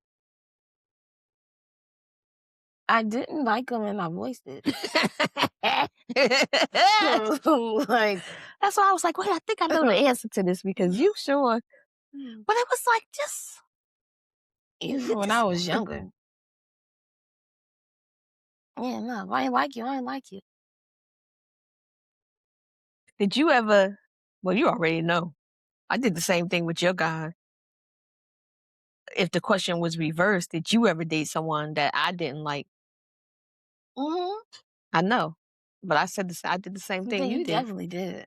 I didn't like him and I voiced it. Like That's why I was like, wait, I think I know the answer to this because you sure. But it was like just Even when I was younger. Yeah, no, if I ain't like you, I ain't like you. Did you ever? Well, you already know. I did the same thing with your guy. If the question was reversed, did you ever date someone that I didn't like? I know, but I said this. I did the same thing you You did. definitely did.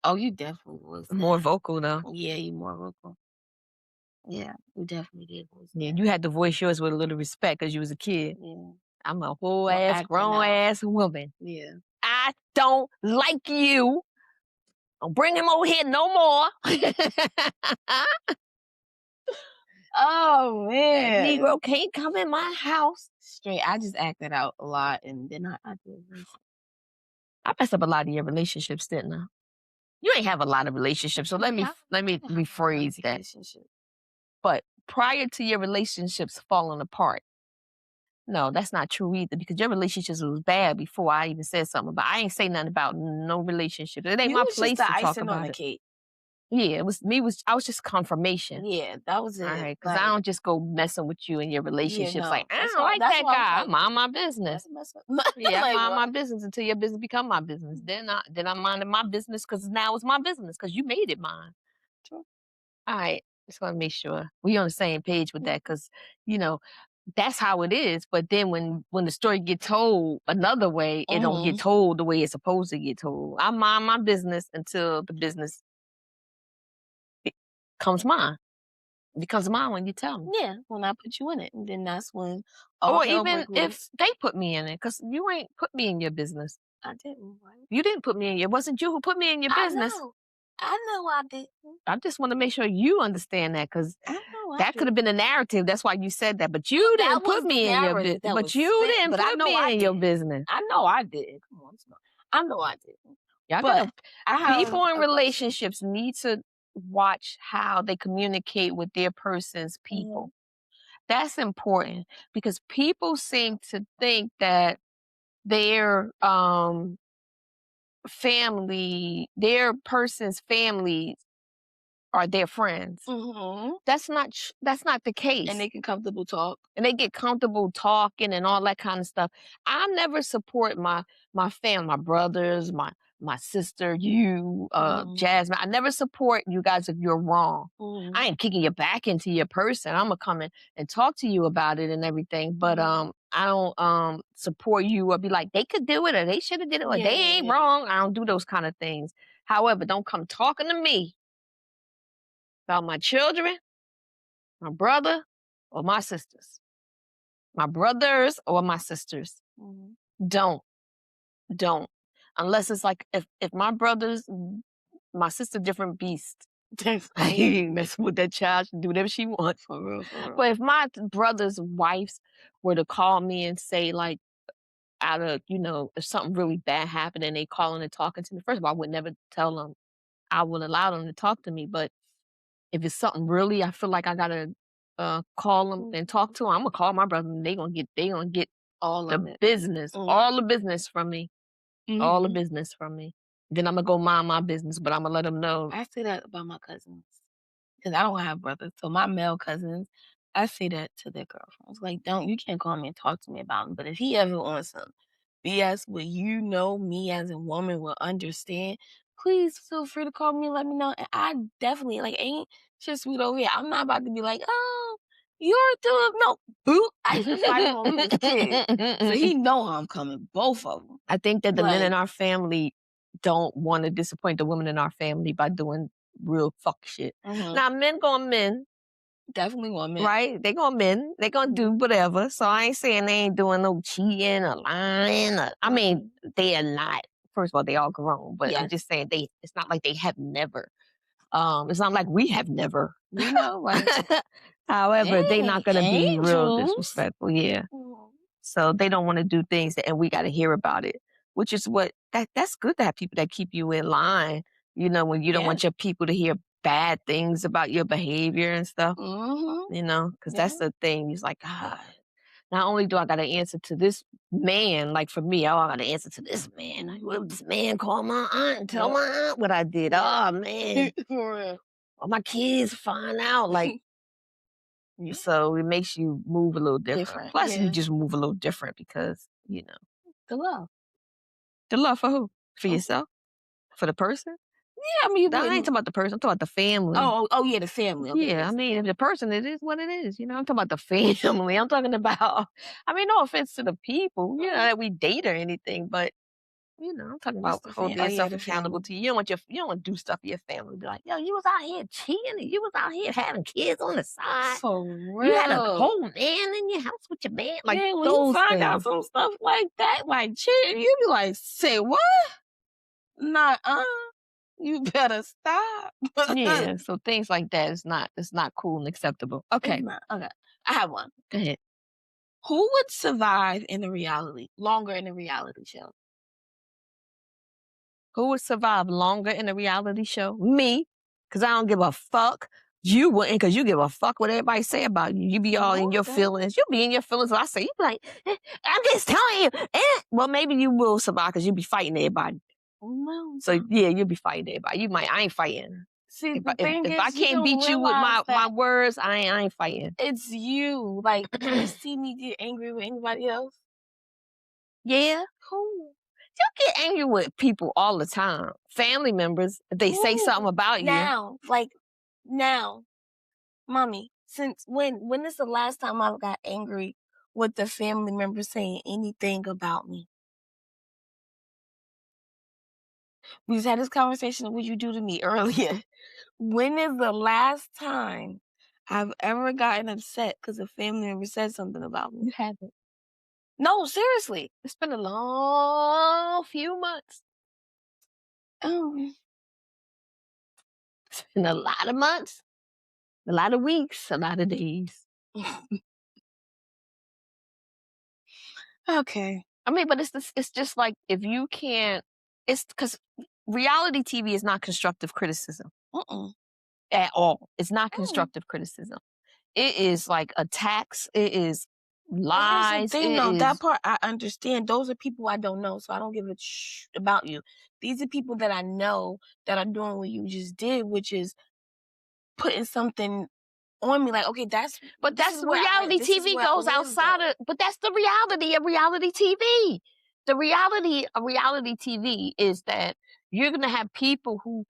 Oh, you definitely was More that. vocal though. Yeah, you more vocal. Yeah, you definitely did. Yeah, you had to voice yours with a little respect because you was a kid. Yeah. I'm a whole Well, ass, acting grown out. ass woman. Yeah. I don't like you. Don't bring him over here no more. Oh That man. Negro can't come in my house. Straight. I just acted out a lot, and then I did this. I messed up a lot of your relationships, didn't I? You ain't have a lot of relationships, so let me rephrase that. But prior to your relationships falling apart, no, that's not true either because your relationships was bad before I even said something about. I ain't say nothing about no relationship. It ain't You my was place just to the talk icing on about the it. cake. Yeah, it was me. I was just confirmation. Yeah, that was it. All right, because I don't just go messing with you in your relationships. no, Like I that's don't why- like that's that why I was guy. I like, mind my business. Yeah, I Like, mind my what? business until your business become my business. Then I minded my business because now it's my business because you made it mine. True. All right, just want to make sure we on the same page with that because that's how it is. But then when the story get told another way, it don't get told the way it's supposed to get told. I mind my business until the business becomes mine. It becomes mine when you tell me. Yeah, when I put you in it, and then that's when Or even if they put me in it, because you ain't put me in your business. I didn't. Right? You didn't put me in. It wasn't you who put me in your business. I know I didn't. I just want to make sure you understand that because that could have been a narrative. That's why you said that. But you didn't put me in your business. But you didn't put me in your business. I know I did. Come on, I know I did. Y'all But people in relationships need to watch how they communicate with their person's people. That's important because people seem to think that their family, their person's family are their friends. That's not the case. And they can comfortable talk. And they get comfortable talking and all that kind of stuff. I never support my family, my brothers, my sister, you, Jasmine. I never support you guys if you're wrong. I ain't kicking your back into your person. I'm gonna come in and talk to you about it and everything. But I don't support you or be like, they could do it or they should have did it or they ain't wrong. I don't do those kind of things. However, don't come talking to me about my children, my brother, or my sisters. My brothers or my sisters. Don't. Unless it's like if my brothers, my sister, different beast. I ain't messing with that child. She do whatever she wants. For real, for real. But if my brothers' wives were to call me and say like, out of if something really bad happened and they calling and talking to me, first of all, I would never tell them. I would allow them to talk to me. But if it's something really, I feel like I gotta call them and talk to them. I'm gonna call my brother and they gonna get all the business, all the business from me, all the business from me. Then I'm gonna go mind my business, but I'm gonna let them know. I say that about my cousins because I don't have brothers. So my male cousins, I say that to their girlfriends. Like, you can't call me and talk to me about him. But if he ever wants some BS where me as a woman will understand, please feel free to call me and let me know. And I definitely ain't shit sweet over here. I'm not about to be like, oh, you're doing no boot. I used to fight him when we was kids. So he know how I'm coming, both of them. I think that the men in our family don't want to disappoint the women in our family by doing real fuck shit. Now men gonna men. Definitely want men. Right? They gonna men. They gonna do whatever. So I ain't saying they ain't doing no cheating or lying. I mean, they are not. First of all, they all grown. But I'm just saying it's not like they have never. It's not like we have never. We know, right? However, they not gonna be real disrespectful. Yeah. So they don't want to do things and we got to hear about it, which is that's good to have people that keep you in line. When you don't want your people to hear bad things about your behavior and stuff. Because that's the thing. It's like, God, not only do I got to answer to this man, like for me, oh, I got to answer to this man. Like, what if this man call my aunt and tell my aunt what I did? Oh man, For real. all my kids find out. Like, so it makes you move a little different. Plus, you just move a little different because The love. the love for who? For yourself? For the person? Yeah, I mean, I ain't talking about the person. I'm talking about the family. oh yeah, the family. Okay, Yeah, I mean, if the person, it is what it is. I'm talking about the family. I'm talking about, I mean, no offense to the people, that we date or anything, but, I'm talking about the holding oh, yeah, yourself the accountable family. to you. You don't want to do stuff for your family. Be like, yo, you was out here cheating. You was out here having kids on the side. For You had a real. whole man in your house with your man. Like Yeah, when you those find out things. some stuff like that, like cheating, you be like, say what? Nah, you better stop. Yeah, so things like that is not cool and acceptable. Okay. It's not. Okay. I have one. Go ahead. Who would survive longer in a reality show? Who would survive longer in a reality show? Me, because I don't give a fuck. You wouldn't, because you give a fuck what everybody say about you. You be all in your feelings. You be in your feelings. I say, you be like, I'm just telling you. Well, maybe you will survive because you be fighting everybody. No. So yeah, you'll be fighting everybody. I ain't fighting. See, If the thing if is, I can't beat you with my words, I ain't fighting. it's you. Like, you see me get angry with anybody else? Yeah. Who? You get angry with people all the time. Family members, if they say something about you. Now, mommy, since when is the last time I got angry with the family member saying anything about me? We just had this conversation of what you do to me earlier. When is the last time I've ever gotten upset because a family member said something about me? You haven't. No, seriously. It's been a long few months. Oh. It's been a lot of months, a lot of weeks, a lot of days. Okay. I mean, but it's just like if you can't, it's because reality TV is not constructive criticism at all. It's not constructive criticism. It is like attacks. It is lies. Here's the thing, It though. That is. part I understand. Those are people I don't know, so I don't give a about you. These are people that I know that are doing what you just did, which is putting something on me. Like, okay, But that's reality TV goes outside of. But that's the reality of reality TV. The reality of reality TV is that you're gonna have people who.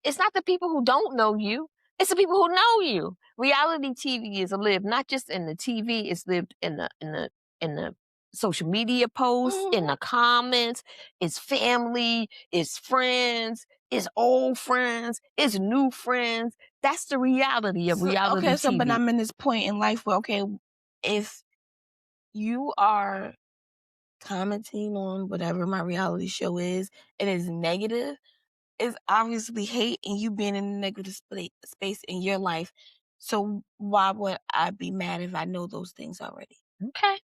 It's not the people who don't know you. It's the people who know you. Reality TV is lived not just in the TV. It's lived in the social media posts, in the comments. It's family. It's friends. It's old friends. It's new friends. That's the reality of reality okay, so TV. but I'm in this point in life where, okay, if you are commenting on whatever my reality show is, it is negative, it's obviously hate and you being in a negative space in your life. So why would I be mad if I know those things already? Okay.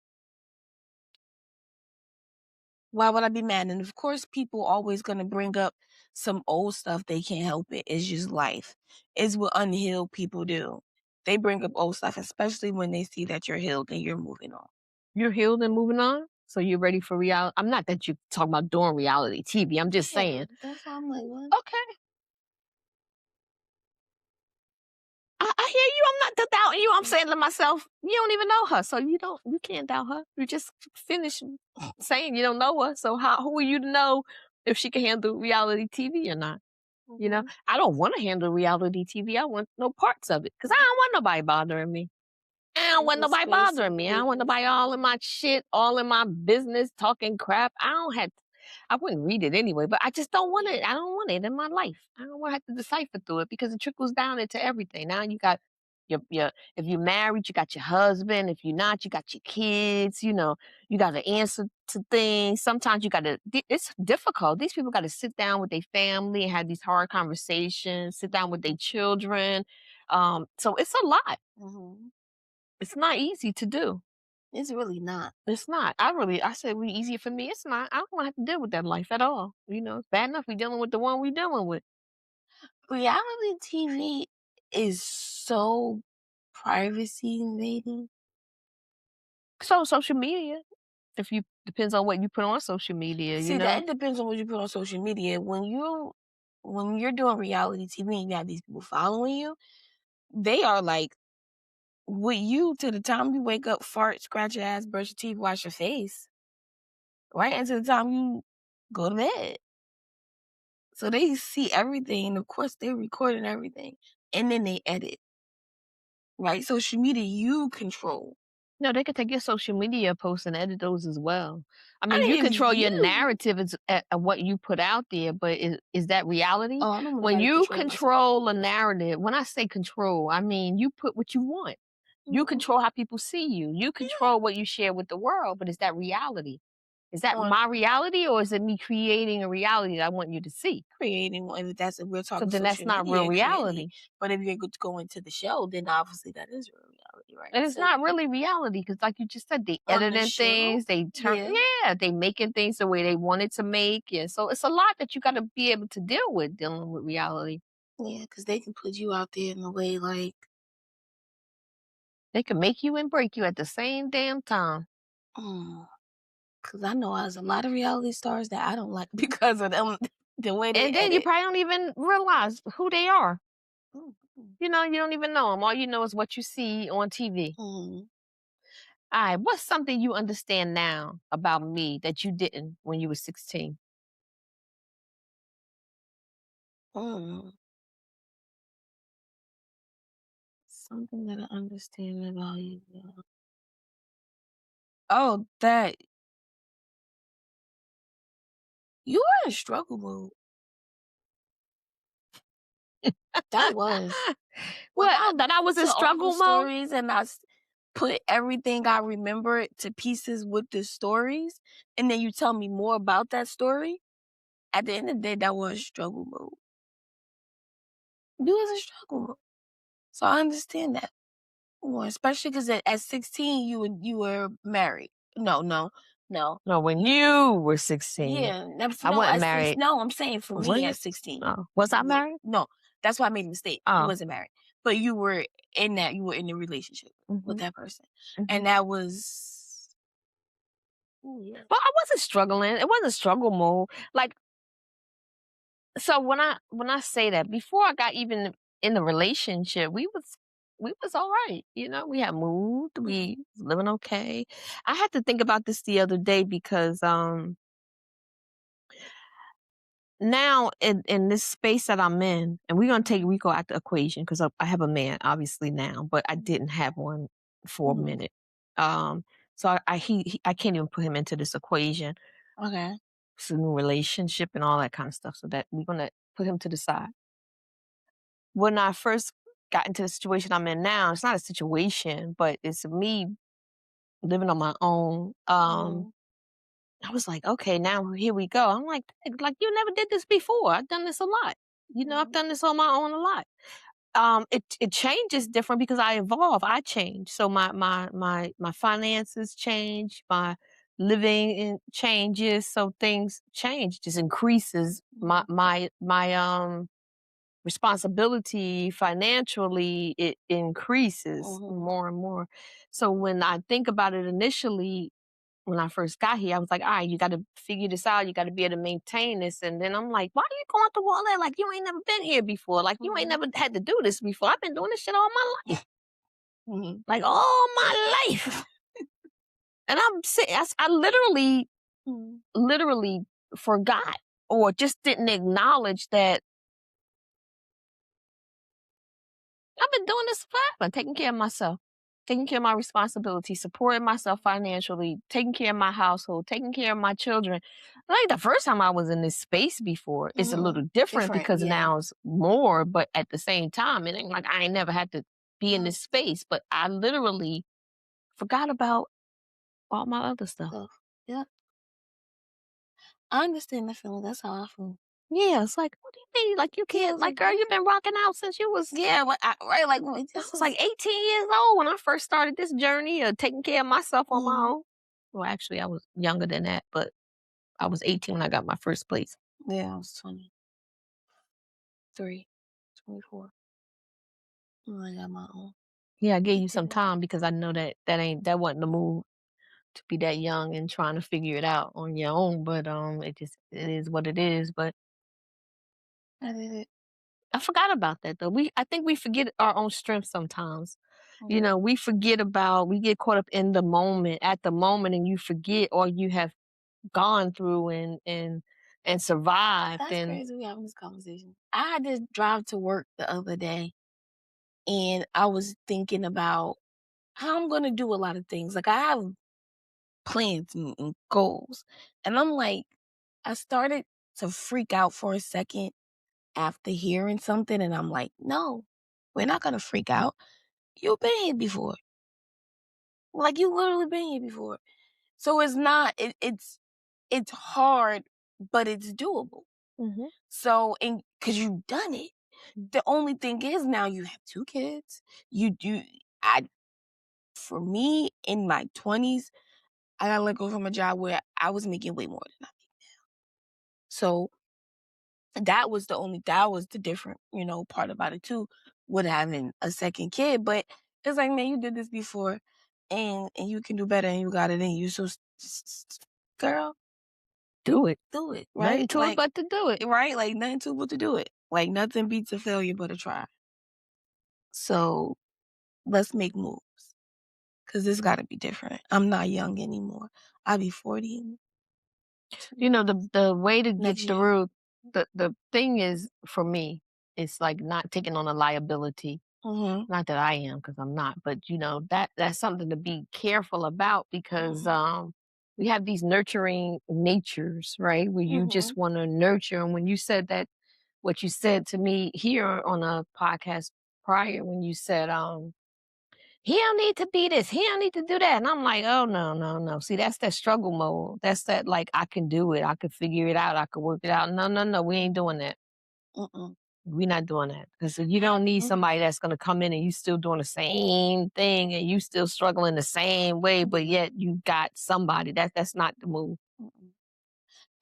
Why would I be mad? And of course, people always going to bring up some old stuff. They can't help it. It's just life. It's what unhealed people do. They bring up old stuff, especially when they see that you're healed and you're moving on. You're healed and moving on? So you're ready for reality? I'm not that you're talking about doing reality TV. I'm just saying. That's why I'm like, what? Okay. I hear you. I'm not doubting you. I'm saying to myself, you don't even know her. So you can't doubt her. You just finish saying you don't know her. So who are you to know if she can handle reality TV or not? I don't want to handle reality TV. I want no parts of it because I don't want nobody bothering me. I don't want nobody bothering me. I don't want nobody all in my shit, all in my business, talking crap. I wouldn't read it anyway, but I just don't want it. I don't want it in my life. I don't want to have to decipher through it because it trickles down into everything. Now you got if you're married, you got your husband. If you're not, you got your kids. You got to answer to things. Sometimes it's difficult. These people got to sit down with their family and have these hard conversations, sit down with their children. So it's a lot. It's not easy to do. It's really not. It's not. I said we easier for me. It's not. I don't want to have to deal with that life at all. It's bad enough we dealing with the one we dealing with. Reality TV is so privacy invading. So social media, if you depends on what you put on social media, you See, that know? it depends on what you put on social media. When you're doing reality TV and you have these people following you, they are like with you to the time you wake up, fart, scratch your ass, brush your teeth, wash your face, right until the time you go to bed. So they see everything, and of course they're recording everything, and then they edit. Right, social media you control. No, they could take your social media posts and edit those as well. I I mean, you didn't control your you. narrative as what you put out there, but is that reality? Oh, I don't want When nobody you controlling my social control a media. narrative, when I say control, I mean you put what you want. You Mhm. control how people see you. You Yeah. control what you share with the world, but is that reality? Is that On my reality or is it me creating a reality that I want you to see? creating one, if that's if we're So talking then that's social not real media, creating. reality. But if you're go into the show, then obviously that is real reality, right? And it's So not really reality because, like you just said, they on the editing show, things, they turn, yeah, yeah, they making things the way they wanted to make. And so it's a lot that you got to be able to deal with dealing with reality. yeah, because they can put you out there in a way like, They can make you and break you at the same damn time. because I know there's a lot of reality stars that I don't like because of them, the way they And then you edit. probably don't even realize who they are. Mm, mm, You don't even know them. All you know is what you see on TV. mm, All right, what's something you understand now about me that you didn't when you were 16? mm. Something that I understand about you. Yeah. Oh, that you were in struggle mode. That was. When What? I That I was listened in to all struggle those mode? stories and put everything I remembered to pieces with the stories, and then you tell me more about that story, at the end of the day, that was struggle mode. You was in struggle mode. So I understand that. Well, especially because at 16, you were married. No, no, no. No, when you were 16. Yeah, I no, wasn't at six. married. No, I'm saying for Were me you? at 16. Oh, was I Yeah, married? no, that's why I made a mistake. You Oh. wasn't married, but you were in a relationship with Mhm, that person, and mhm. that was, ooh, yeah. Well, I wasn't struggling. It wasn't struggle mode. Like, so when I say that, before I got even in the relationship, we was all right. We had moved, Mhm, we was living okay. I had to think about this the other day because now in this space that I'm in, and we're gonna take mhm, Rico out the equation because I have a man obviously now, but I mhm, didn't have one for a mhm. minute. So I can't even put him into this equation. Okay. It's a new relationship and all that kind of stuff. So that we're gonna put him to the side. When I first got into the situation I'm in now, it's not a situation, but it's me living on my own. Mhm, I was like, okay, now here we go. I'm like you never did this before. I've done this a lot. I've mhm, done this on my own a lot. It changes different because I evolve. I change. So my finances change. My living changes. So things change. Just increases mhm, my responsibility financially. It increases mhm, more and more. So when I think about it initially, when I first got here, I was like, all right, you got to figure this out. You got to be able to maintain this. And then I'm like, why are you going through all that? Like, you ain't never been here before. Like, you ain't mhm, never had to do this before. I've been doing this shit all my life. mhm, Like, all my life. And I'm sitting, I mhm, literally forgot or just didn't acknowledge that I've been doing this forever, taking care of myself, taking care of my responsibilities, supporting myself financially, taking care of my household, taking care of my children. Like the first time I was in this space before, it's a little mhm. different Different, because yeah. now it's more, but at the same time, it ain't like I ain't never had to be in Mhm. this space, but I literally forgot about all my other stuff. So, yeah, I understand that feeling. That's how I feel. Yeah, it's like, what do you mean? Like you Yeah, can't, it's like, like, girl, you've been rocking out since you was yeah, right, like, I this was is, like 18 years old when I first started this journey of taking care of myself on my mhm. own. Well, actually, I was younger than that, but I was 18 when I got my first place. Yeah, I was 23, 24 when I got my own. Yeah, I gave you some 18. time because I know that wasn't the move. to be that young and trying to figure it out on your own, but it is what it is. But I did it. I forgot about that though. I think we forget our own strength sometimes. You Mhm. know, we get caught up in the moment, at the moment, and you forget all you have gone through and survived. That's And crazy we having this conversation. I had to drive to work the other day and I was thinking about how I'm gonna do a lot of things. Like I have plans and goals. And I'm like, I started to freak out for a second after hearing something, and I'm like, no, we're not gonna freak out. You've been here before. Like you literally been here before. So it's not it's hard, but it's doable. Mhm. So and because you've done it. The only thing is now you have two kids. You do I for me in my 20s, I got let go from a job where I was making way more than I make. So that was the different, part about it too, with having a second kid. But it's like, man, you did this before and you can do better and you got it in you. So girl, Do it. do it, Nothing right? to it but to do it. Right? Like nothing too but to do it. Like nothing beats a failure but a try. So let's make moves. Cause this gotta be different. I'm not young anymore. I'll be 40 in You know, the way to get next year. through the thing is for me, it's like not taking on a liability. Mhm. Not that I am, because I'm not, but you know, that's something to be careful about because Mhm. we have these nurturing natures, right? Where you Mhm. just want to nurture. And when you said that, what you said to me here on a podcast prior, when you said, he don't need to be this, he don't need to do that. And I'm like, oh no, no, no. See, that's that struggle mode. That's that like I can do it, I can figure it out, I can work it out. No, no, no, we ain't doing that. Mm-mm. We're not doing that because you don't need Mm. somebody that's going to come in and you still doing the same thing and you still struggling the same way, but yet you got somebody. That's not the move. Mm-mm.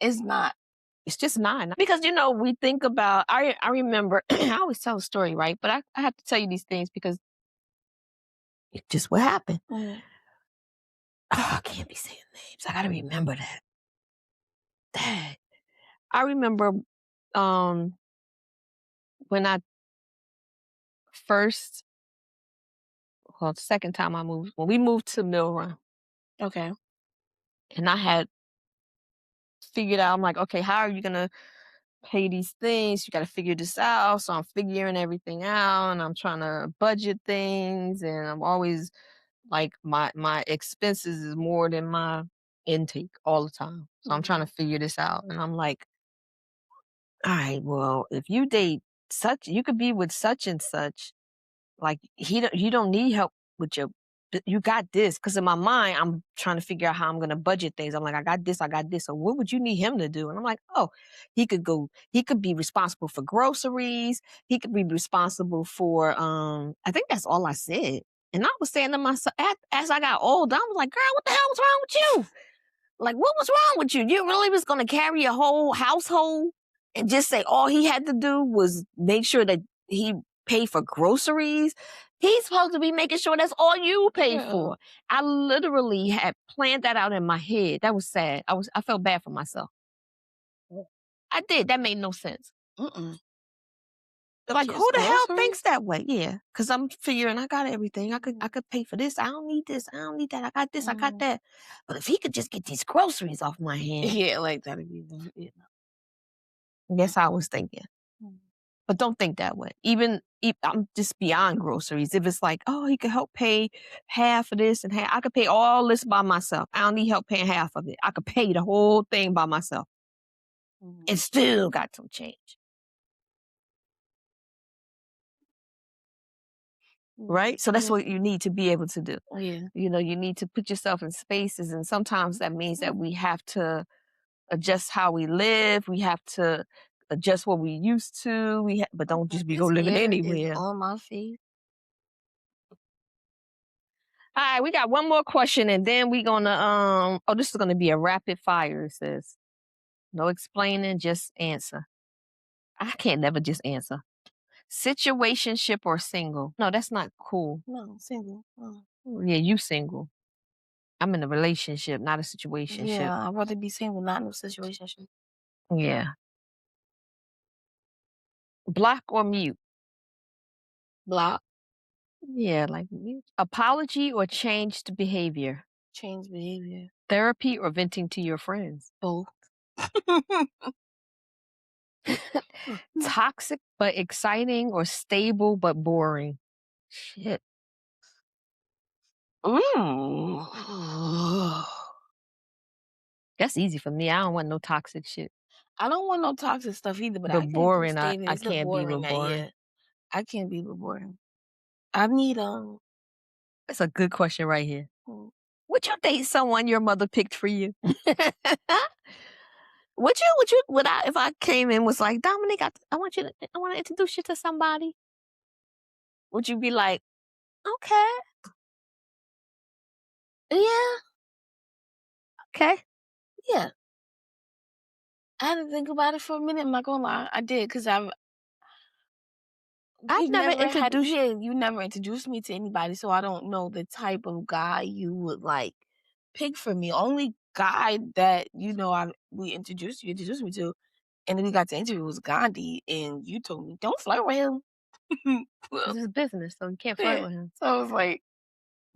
It's not. It's just not because you know we think about. I remember I always tell a story, right? But I have to tell you these things because it's just what happened. Mhm. Oh, I can't be saying names. I got to remember that. Dang. I remember um when I first, well, the second time I moved, when we moved to Mill Run, Okay. and I had figured out, I'm like, okay, how are you gonna pay these things? You got to figure this out. So I'm figuring everything out, and I'm trying to budget things, and I'm always like my expenses is more than my intake all the time. So I'm trying to Mhm. figure this out, and I'm like, all right, well, if you date such, you could be with such and such. Like you don't need help with your you got this. Cause in my mind, I'm trying to figure out how I'm gonna budget things. I'm like, I got this, I got this. So what would you need him to do? And I'm like, oh, he could be responsible for groceries, he could be responsible for I think that's all I said. And I was saying to myself as I got older, I was like, girl, what the hell was wrong with you? Like, what was wrong with you? You really was gonna carry a whole household and just say all he had to do was make sure that he paid for groceries? He's supposed to be making sure that's all you pay Yeah. for. I literally had planned that out in my head. That was sad. I felt bad for myself. I did. That made no sense. Mm-mm. Like, who Just the hell groceries? thinks that way? Yeah, because I'm figuring I got everything. I Mhm. could pay for this. I don't need this. I don't need that. I got this. I got Mhm. that. But if he could just get these groceries off my hand, Yeah, like that'd be guess I was thinking. Mhm. But don't think that way. Even I'm just beyond groceries. If it's like, oh, he could help pay half of this and half, I could pay all this by myself. I don't need help paying half of it. I could pay the whole thing by myself and Mhm. still got some change. Mhm. Right? So that's Yeah. what you need to be able to do. Yeah. You know, you need to put yourself in spaces. And sometimes that means that we have to adjust how we live. We have to adjust what we used to. But don't just be go This living hair is anywhere. on my face. All right, we got one more question and then we gonna oh, this is gonna be a rapid fire, it says. No explaining, just answer. I can't never just answer. Situationship or single? No, that's not cool. No, single. Oh. Yeah, you single. I'm in a relationship, not a situationship. Yeah, I'd rather be single, not in a situation. Yeah. Block or mute? Block, Yeah, like mute. Apology or changed behavior? change behavior. Therapy or venting to your friends? Both. Toxic but exciting or stable but boring? Shit. Mm. That's easy for me. I don't want no toxic shit. I don't want no toxic stuff either, but But I can do boring, stable. I It's the can't be boring with that, boring. yeah. I can't be with boring. I need That's a good question right here. mm, Would you date someone your mother picked for you? Would I, if I came in was like, Dominique, I want to introduce you to somebody. Would you be like, okay, yeah, okay? yeah. I had to think about it for a minute. I'm not gonna lie, I did because I've never introduced. you never introduced me to anybody, so I don't know the type of guy you would like pick for me. Only guy that we introduced me to, and then we got to interview was Gandhi, and you told me don't flirt with him. Well, This is business, so you can't flirt yeah. with him. So I was like,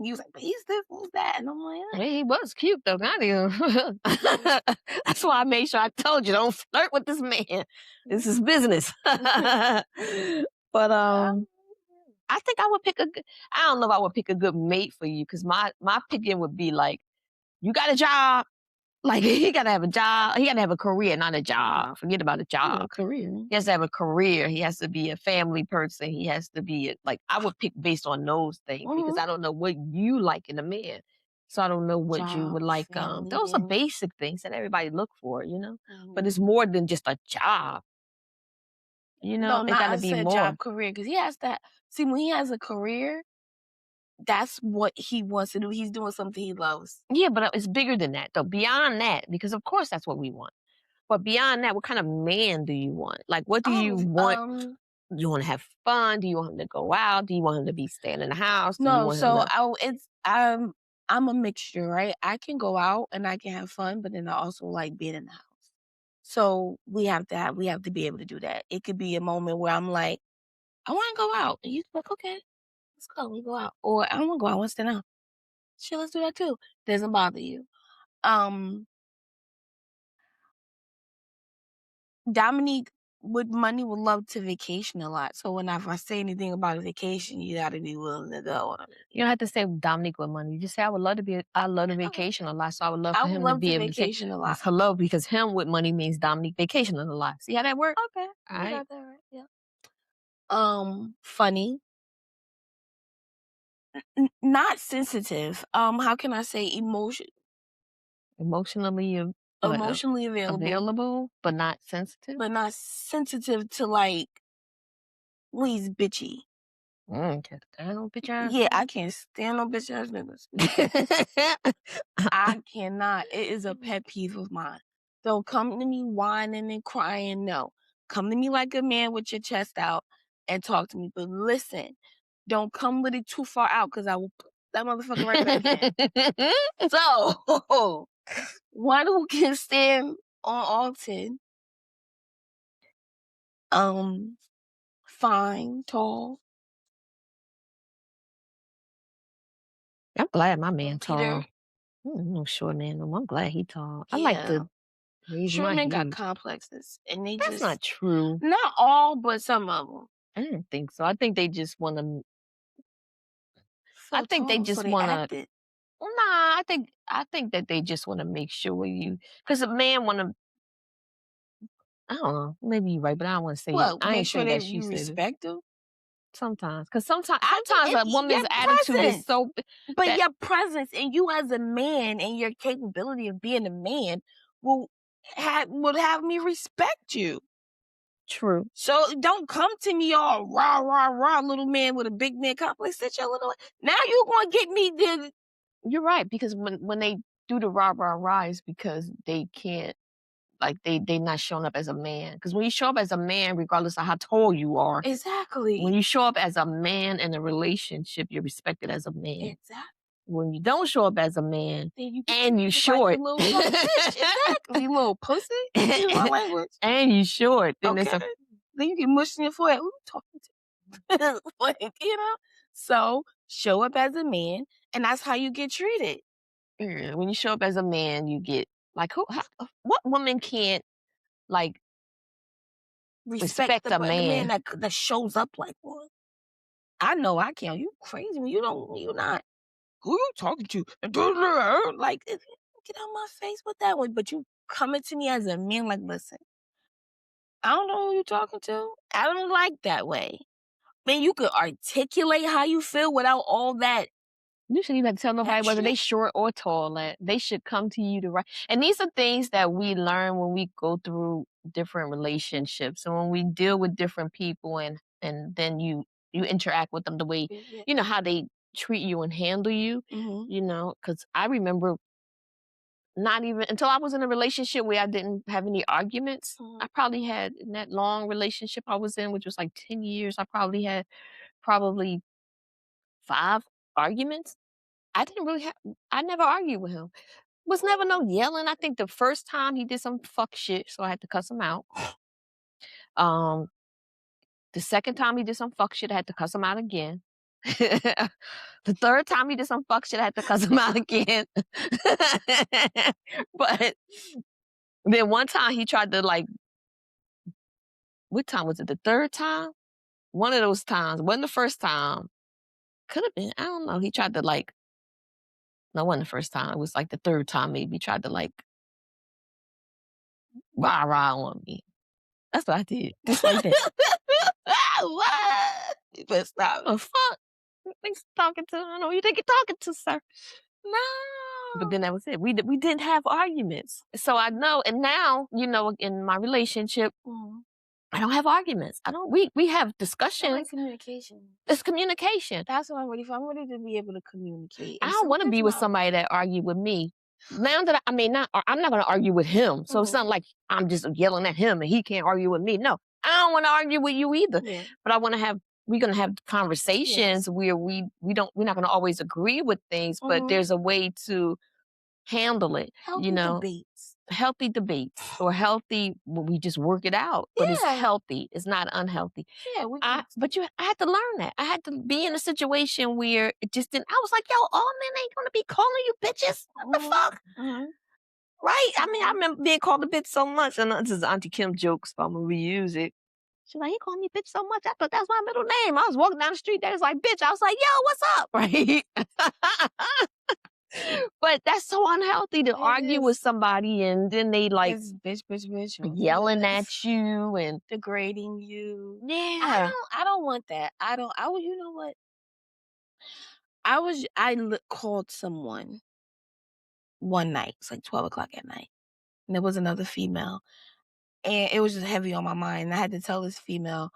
he was like, but he's this, who's that, and I'm like, I mean, he was cute though, not him. That's why I made sure I told you don't flirt with this man. This is business. But I think I would pick a good. I don't know if I would pick a good mate for you because my picking would be like, you got a job. Like he gotta have a job. He gotta have a career, not a job. Forget about a job. career. He has to have a career. He has to be a family person. He has to be like I would pick based on those things because I don't know what you like in a man. So I don't know what you Job, would like. family, Those are then basic things that everybody look for, you know. But it's more than just a job. You know, no, it not gotta I be said more. job, career, because he has that. See, when he has a career, that's what he wants to do. He's doing something he loves. Yeah, but it's bigger than that though. Beyond that, because of course that's what we want. But beyond that, what kind of man do you want? Like, what do you Oh, want? Do you want to have fun? Do you want him to go out? Do you want him to be staying in the house? Do you no. want him So to? I'm a mixture, right? I can go out and I can have fun, but then I also like being in the house. So we have to be able to do that. It could be a moment where I'm like, I want to go out, and you like, okay, let's go. We go out, or I don't want to go out. I want to stay down. Sure, let's do that too. Doesn't bother you. Um, Dominique with money would love to vacation a lot. So whenever I say anything about a vacation, you got to be willing to go. You don't have to say Dominique with money. You just say I would love to be. I love to vacation a lot, so I would love I for would him to love be to able to take. vacation a lot. That's hello because him with money means Dominique vacationing a lot. See how that works? Okay, All you right. got that right. Yeah. Funny, not sensitive. How can I say Emotionally emotionally available, but not sensitive. but not sensitive to like when he's bitchy. Can't stand no bitch ass. Yeah, I can't stand no bitch ass niggas. I cannot. It is a pet peeve of mine. Don't come to me whining and crying. No. Come to me like a man with your chest out and talk to me. But listen, don't come with it too far out because I will put that motherfucker right back in. So, one who can stand on all 10. Fine, tall. I'm glad my man Peter. tall. No short man. No, I'm glad he tall. I like Yeah. to raise Short my men got heat. complexes. And they That's just, not true. not all, but some of them. I didn't think so. I think they just want to. I So think they tall, so just they want to. acted. Nah, I think that they just want to make sure you, because a man want to. I don't know. Maybe you're right, but I don't want to say. What? I Make ain't sure say that that she you said it. respect them. Sometimes, because sometimes It, a woman's your attitude is presence, so but that your presence and you as a man and your capability of being a man would have me respect you. true. So don't come to me all rah rah rah, little man with a big man complex. Sit your little. Now you gonna get me the. You're right, because when they do the rah rah rah, is because they can't. Like they not showing up as a man. Because when you show up as a man, regardless of how tall you are, when Exactly. you show up as a man in a relationship, you're respected as a man. Exactly. when you don't show up as a man Then and you like short, a little fucking bitch, exactly, little pussy. Excuse my language. and you short, then Okay. Then you get mushed in your forehead. Who you talking to? Like, you know? So show up as a man, and that's how you get treated. when you show up as a man, you get like what woman can't like respect The a man man? that shows up like one. I know I can. You crazy when you don't. You not. Who you talking to? Like, get out my face with that one. But you coming to me as a man, like, listen, I don't know who you talking to. I don't like that way. Man, you could articulate how you feel without all that. You shouldn't even have to tell nobody whether they short or tall. That they should come to you to right. And these are things that we learn when we go through different relationships and when we deal with different people, and then you interact with them the way you know how they treat you and handle you. Mm-hmm. You know, because I remember not even until I was in a relationship where I didn't have any arguments. Mm-hmm. I probably had in that long relationship I was in, which was like 10 years. I probably had probably 5 arguments. I didn't really have I never argued with him. Was never no yelling. I think the first time he did some fuck shit, so I had to cuss him out. Um, the second time he did some fuck shit, I had to cuss him out again. The third time he did some fuck shit, I had to cuss him out again. But then one time he tried to like, what time was it? The third time? One of those times. Wasn't the first time. Could have been. I don't know. He tried to like, no, it wasn't the first time. It was like the third time maybe. He tried to like rah on me. That's what I did. Just like that. What? You better stop. Oh, fuck. Who thinks talking to? I don't know who you think you're talking to, sir. No. But then that was it. We didn't have arguments. So I know, and now, you know, in my relationship, I don't have arguments. I don't, we have discussions. Like communication. It's communication. That's what I'm ready for. I'm ready to be able to communicate. I don't want to be with somebody that argue with me. Now that I'm not going to argue with him. So it's not like I'm just yelling at him and he can't argue with me. No, I don't want to argue with you either. Yeah. But I want to we're going to have conversations where we're not going to always agree with things, but there's a way to handle it. Healthy debates or healthy, we just work it out, but it's healthy. It's not unhealthy. Yeah, I had to learn that. I had to be in a situation where it just didn't. I was like, yo, all men ain't gonna be calling you bitches. What the fuck? Right? I mean, I remember being called a bitch so much, and this is Auntie Kim jokes, but I'm gonna reuse it. She's like, he called me bitch so much. I thought that was my middle name. I was walking down the street, they was like, bitch. I was like, yo, what's up? Right? But that's so unhealthy to argue with somebody and then they like bitch, yelling at you and degrading you. Yeah. I don't want that. You know what? I called someone one night. It's like 12 o'clock at night. And there was another female. And it was just heavy on my mind. I had to tell this female,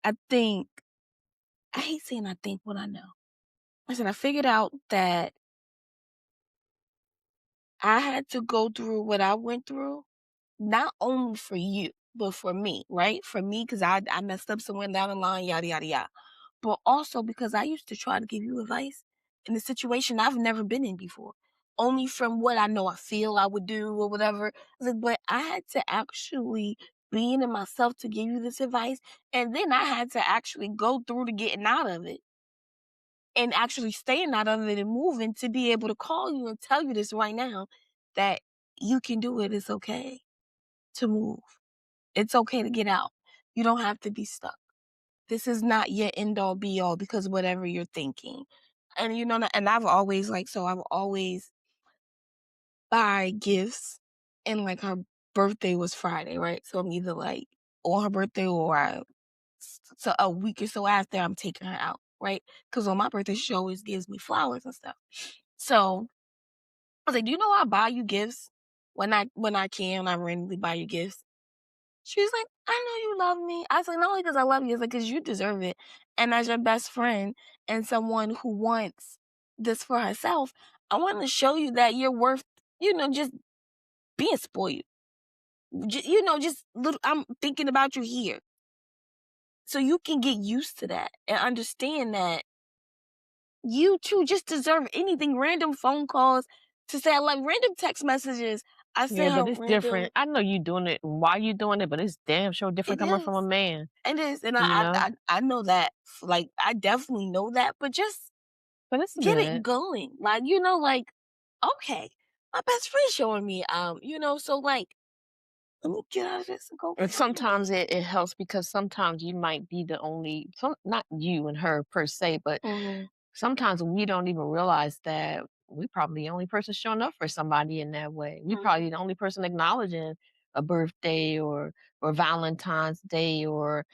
I hate saying I think what I know. I said, I figured out that I had to go through what I went through, not only for you, but for me, right? For me, because I messed up somewhere down the line, yada, yada, yada. But also because I used to try to give you advice in a situation I've never been in before. Only from what I know I feel I would do or whatever. But I had to actually be in myself to give you this advice. And then I had to actually go through to getting out of it. And actually staying out of it and moving to be able to call you and tell you this right now, that you can do it. It's okay to move. It's okay to get out. You don't have to be stuck. This is not your end all be all because whatever you're thinking. And and I've always buy gifts, and like her birthday was Friday, right? So I'm either like on her birthday or so a week or so after I'm taking her out, right? Because on my birthday she always gives me flowers and stuff. So I was like, do you know I buy you gifts when I can? I randomly buy you gifts. She's like, I know you love me. I was like, not only because I love you, it's like because you deserve it. And as your best friend and someone who wants this for herself, I want to show you that you're worth, just being spoiled. Just little. I'm thinking about you here, so you can get used to that and understand that you too just deserve anything. Random phone calls to say I like random text messages. I Yeah, sent but her it's random. different. I know you doing it why you doing it, but it's damn sure different It coming from a is. man, It is, and you know? I know that. Like I definitely know that, but just But it's get it good. going. Like like okay, my best friend showing me. So like let me get out of this and go And find one. sometimes it helps because sometimes you might be the only not you and her per se, but Mhm. sometimes we don't even realize that we probably the only person showing up for somebody in that way. We Mhm. probably the only person acknowledging a birthday or Valentine's Day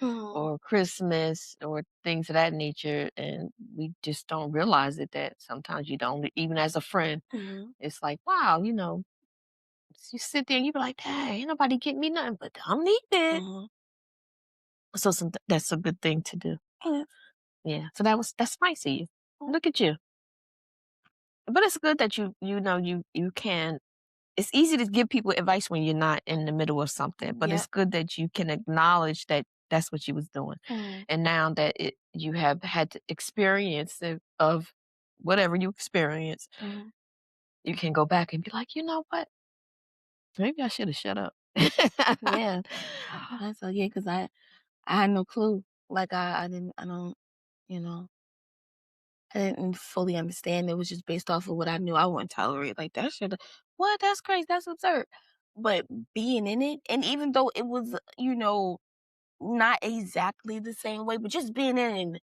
Mhm. or Christmas or things of that nature. And we just don't realize it that sometimes you don't even as a friend. Mhm. It's like, wow, you sit there and you be like, hey, ain't nobody getting me nothing, but I'm needing it. Mhm. So that's a good thing to do. Yeah. Yeah. So that's nice of you. Mhm. Look at you. But it's good that you can it's easy to give people advice when you're not in the middle of something, but it's Yep. good that you can acknowledge that that's what you was doing. Mhm. And now that you have had the experience of whatever you experience, Mhm. you can go back and be like, you know what? Maybe I should have shut up. Yeah. So yeah, because I had no clue. Like I don't, you know, I didn't fully understand. It was just based off of what I knew I wouldn't tolerate. Like that should what? That's crazy. That's absurd. But being in it, and even though it was, not exactly the same way, but just being in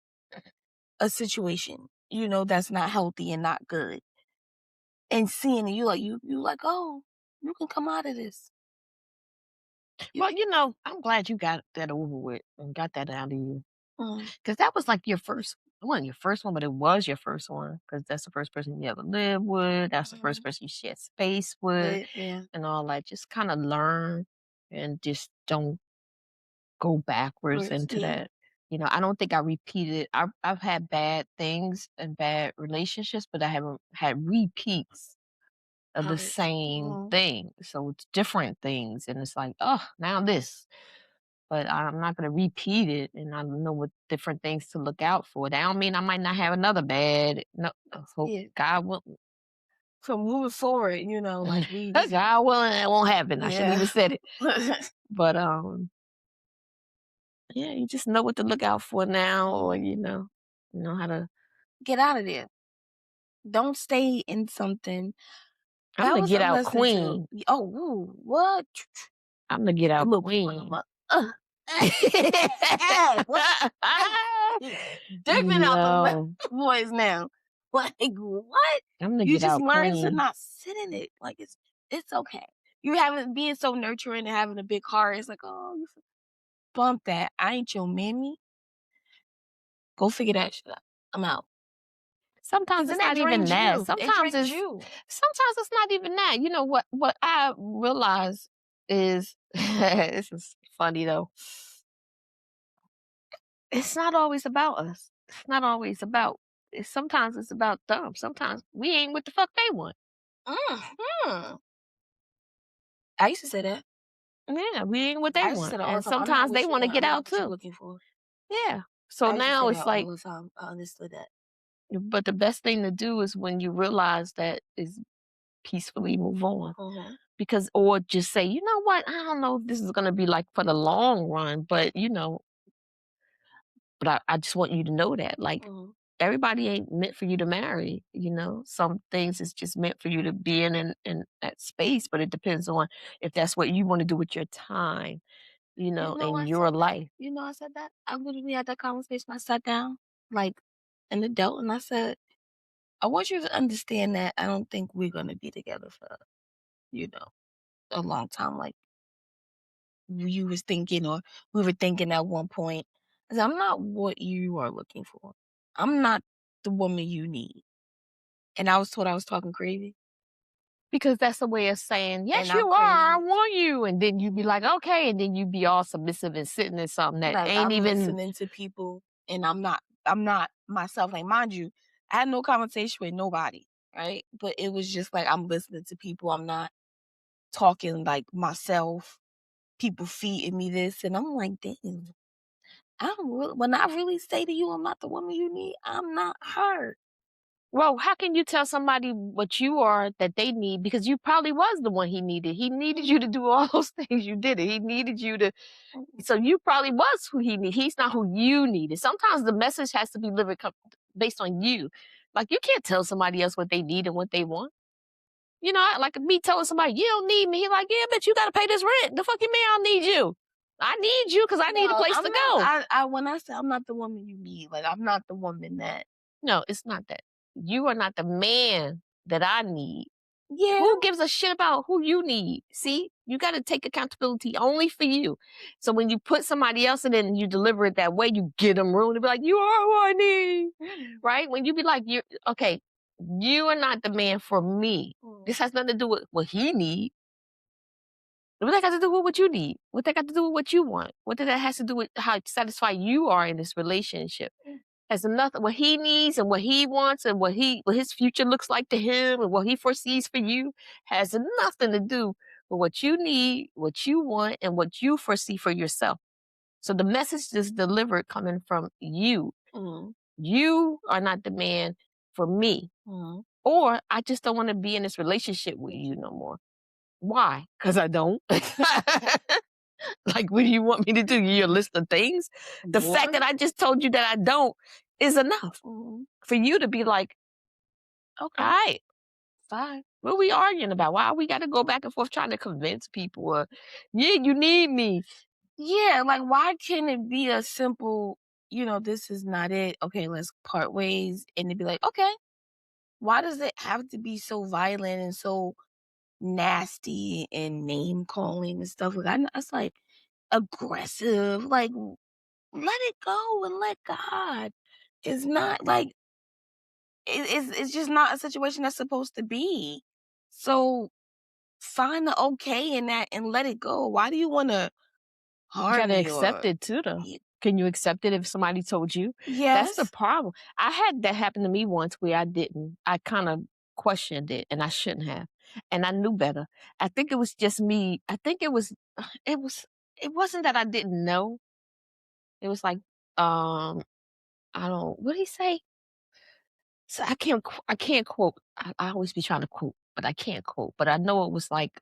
a situation, that's not healthy and not good. And seeing it, you like, oh, you can come out of this. You Well, I'm glad you got that over with and got that out of you. mm, 'Cause that was like your first one, but it was your first one, cause that's the first person you ever lived with, that's the first mm, person you shared space with but yeah, and all that. Just kinda learn and just don't go backwards worse, into yeah, that. I don't think I repeated I've had bad things and bad relationships, but I haven't had repeats of the of it. same Mm, thing. So it's different things, and it's like, "Oh, now this." But I'm not gonna repeat it, and I know what different things to look out for. That don't mean I might not have another bad. No, hope yeah. God will. So moving forward, like we just, God willing, it won't happen. I shouldn't yeah, even said it. But yeah, you just know what to look out for now, or mm, you know how to. get out of there. Don't stay in something. I'm That the was get a out lesson too. queen. Oh, woo, what? I'm the get out Look, queen. what? Like, different out the Yo, boys now. Like, what? I'm the You get just out learn to queen. not sit in it. Like, it's okay. You having being so nurturing and having a big heart. It's like, oh, you bump that. I ain't your mammy. Go figure that shit out. I'm out. Sometimes Cause then it's that not even drains that. you. It drains you. Sometimes it's not even that. You know what I realize is this is funny though. It's not always about us. It's not always about sometimes it's about them. Sometimes we ain't what the fuck they want. Mhm. I used to say that. Yeah, we ain't what they I used to want. say that all And the time. I'm not sometimes they what you want to want. get I'm not out what you're too. looking for. Yeah. So I used to now say it's that all like the time. I understood that. but the best thing to do is when you realize that is peacefully move on. Mhm. Because or just say, you know what, I don't know if this is gonna be like for the long run, but I just want you to know that. Like Mhm. everybody ain't meant for you to marry. Some things is just meant for you to be in that space, but it depends on if that's what you want to do with your time, You know in I your said that? life. I said that? I literally had that conversation. I sat down, like an adult, and I said, I want you to understand that I don't think we're gonna be together for, you know, a long time like you was thinking or we were thinking at one point. I said, I'm not what you are looking for. I'm not the woman you need. And I was told I was talking crazy. Because that's a way of saying, And yes, I'm you are, I crazy. want you. And then you'd be Mhm. like, okay. And then you'd be all submissive and sitting in something that Like ain't I'm even listening to people and I'm not myself. Like mind you, I had no conversation with nobody, right? But it was just like I'm listening to people. I'm not talking like myself. People feeding me this and I'm like, damn, when I really say to you I'm not the woman you need, I'm not her. Well, how can you tell somebody what you are that they need? Because you probably was the one he needed. He needed you to do all those things you did. He needed you to. So you probably was who he needed. He's not who you needed. Sometimes the message has to be delivered based on you. Like you can't tell somebody else what they need and what they want. You know, like me telling somebody you don't need me. He like, yeah, but you got to pay this rent. The fucking man, I don't need you. I need you because I need a No, place I'm to not. go. When I say I'm not the woman you need, like I'm not the woman that. No, it's not that. You are not the man that I need. Yeah. Who gives a shit about who you need? See, you got to take accountability only for you. So when you put somebody else in it and you deliver it that way, you get them ruined. They be like, you are who I need, right? When you be like, you okay, you are not the man for me. This has nothing to do with what he need. What that got to do with what you need? What that got to do with what you want? What that has to do with how satisfied you are in this relationship? Has nothing what he needs and what he wants and what his future looks like to him and what he foresees for you has nothing to do with what you need, what you want, and what you foresee for yourself. So the message is delivered coming from you. Mm-hmm. You are not the man for me. Mm-hmm. Or I just don't want to be in this relationship with you no more. Why? Because I don't. Like, what do you want me to do? Your list of things? The fact that I just told you that I don't is enough for you to be like, Okay, all right, fine. what are we arguing about? Why we got to go back and forth trying to convince people? Yeah, you need me. Yeah, like why can't it be a simple, this is not it. Okay, let's part ways, and to be like, okay, why does it have to be so violent and so nasty and name calling and stuff? Like, it's like aggressive. Like, let it go and let God. It's not like it's just not a situation that's supposed to be. So find the okay in that and let it go. Why do you want to You got harm to me accept or it too, though. Can you accept it if somebody told you? That's the yes? problem. I had that happen to me once where I didn't. I kind of questioned it and I shouldn't have. And I knew better. I think it was just me. I think it was, it wasn't that I didn't know. It was like, I don't, what did he say? So I can't quote. I always be trying to quote, but I can't quote. But I know it was like,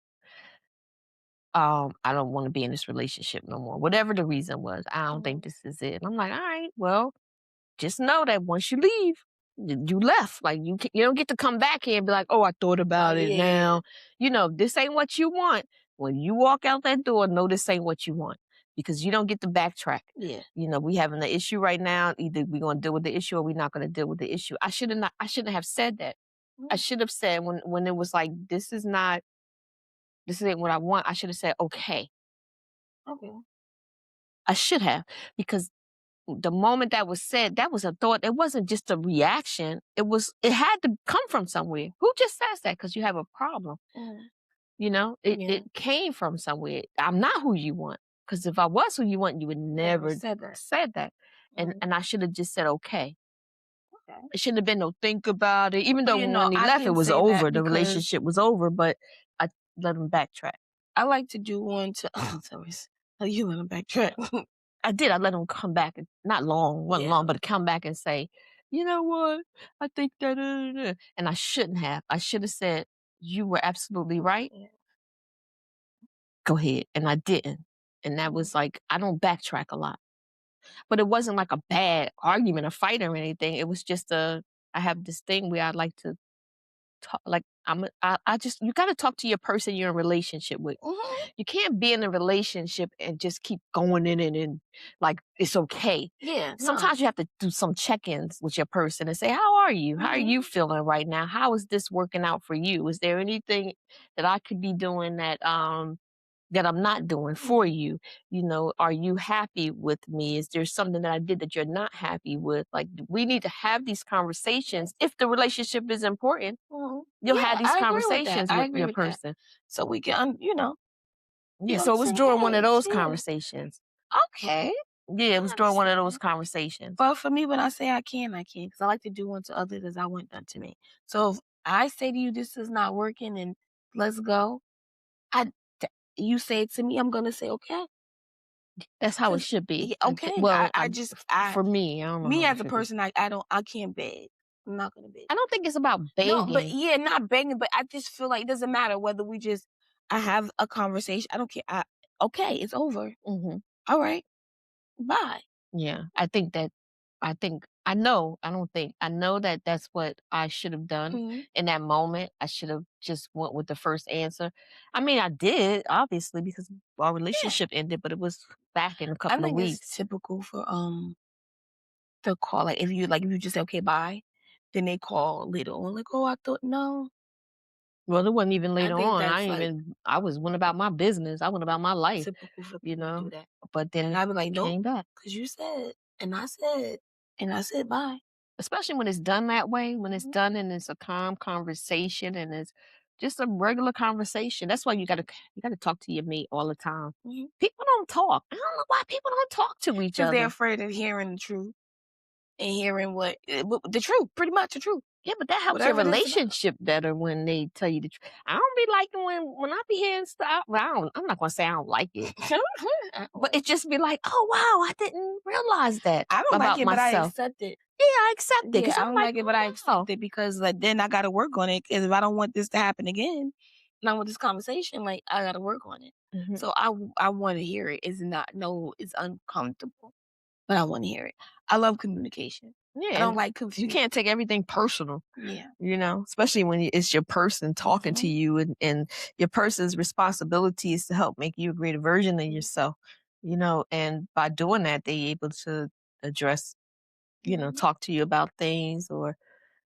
I don't want to be in this relationship no more. Whatever the reason was, I don't think this is it. And I'm like, all right, well, just know that once you leave, you left. Like you don't get to come back here and be like, oh, I thought about it Yeah. now. You know, this ain't what you want. When you walk out that door, know this ain't what you want because you don't get to backtrack. Yeah. You know, we having an issue right now. Either we're gonna deal with the issue or we're not gonna deal with the issue. I shouldn't have said that. I should have said when it was like, this ain't what I want. I should have said, okay. Okay. I should have because the moment that was said, that was a thought. It wasn't just a reaction. It had to come from somewhere. Who just says that? Because you have a problem. You know, Yeah. it came from somewhere. I'm not who you want. Because if I was who you want, you would never said that. And I should have just said, okay. Okay. It shouldn't have been no think about it. Even Well, though when he I left, it can was say that over. The because relationship was over, but I let him backtrack. I like to do one to sorry. You want to backtrack. I did. I let him come back, not long, wasn't Yeah. long, but come back and say, you know what? I think that, and I shouldn't have. I should have said, you were absolutely right. Yeah. Go ahead. And I didn't. And that was like, I don't backtrack a lot, but it wasn't like a bad argument, a fight or anything. It was just I have this thing where I like to talk, like I just, you got to talk to your person you're in a relationship with. You can't be in a relationship and just keep going in and like it's okay. Yeah. Sometimes you have to do some check-ins with your person and say, how are you? How are you feeling right now? How is this working out for you? Is there anything that I could be doing that I'm not doing for you? You know, are you happy with me? Is there something that I did that you're not happy with? Like, we need to have these conversations. If the relationship is important, you'll have these I agree with that. conversations I with agree your with that. person. So we can, be Yeah, on so the it was same during one of page. those Yeah. conversations. Okay. Yeah, it was I during one of understand those that. conversations. But for me, when I say I can, because I like to do unto others as I want done to me. So if I say to you, this is not working and let's go, I, you say it to me, I'm going to say, okay. That's how it 'Cause should be. okay, Well, I just I for me, I don't know me how it as a should be. person, I can't beg. I'm not gonna beg. I don't think it's about No, but begging. yeah, not begging, but I just feel like it doesn't matter whether we just I have a conversation. I don't care. Okay, it's over. Mhm. All right, bye. Yeah, I know, I don't think, I know that that's what I should have done Mhm. in that moment. I should have just went with the first answer. I mean, I did, obviously, because our Yeah, relationship ended, but it was back in a I couple of think it's weeks. typical for the call. Like if you just say okay, bye, then they call later on like, oh, I thought no. Well, it wasn't even I later think on. that's like I was went about my business. I went about my life, typical for you people to do know. that. But then And it I'd be like, nope, came back. because you said, and I said, and I said bye. Especially when it's done that way, when it's Mhm. done and it's a calm conversation and it's just a regular conversation. That's why you gotta talk to your mate all the time. Mhm. People don't talk. I don't know why people don't talk to each Because they're other. afraid of hearing the truth and hearing the truth, pretty much the truth, Yeah, but that helps your whatever it is about. relationship better when they tell you the truth. I don't be liking when I be hearing stuff. Well, I'm not gonna say I don't like it, but it just be like, oh wow, I didn't realize that I don't like about it, but I myself. accept it. Yeah, I accept it Yeah, because I I'm don't like, like it, but I oh accept wow. it because like then I gotta work on it. Because if I don't want this to happen again, and I want this conversation, like I gotta work on it. Mhm. So I want to hear it. It's not no, it's uncomfortable, but I want to hear it. I love communication. I Yeah, don't and like you confusion. can't take everything personal. Yeah. Especially when it's your person talking to Mhm. you, and your person's responsibility is to help make you a greater version of Mhm. yourself, and by doing that, they able to address, Mhm. talk to you about things or,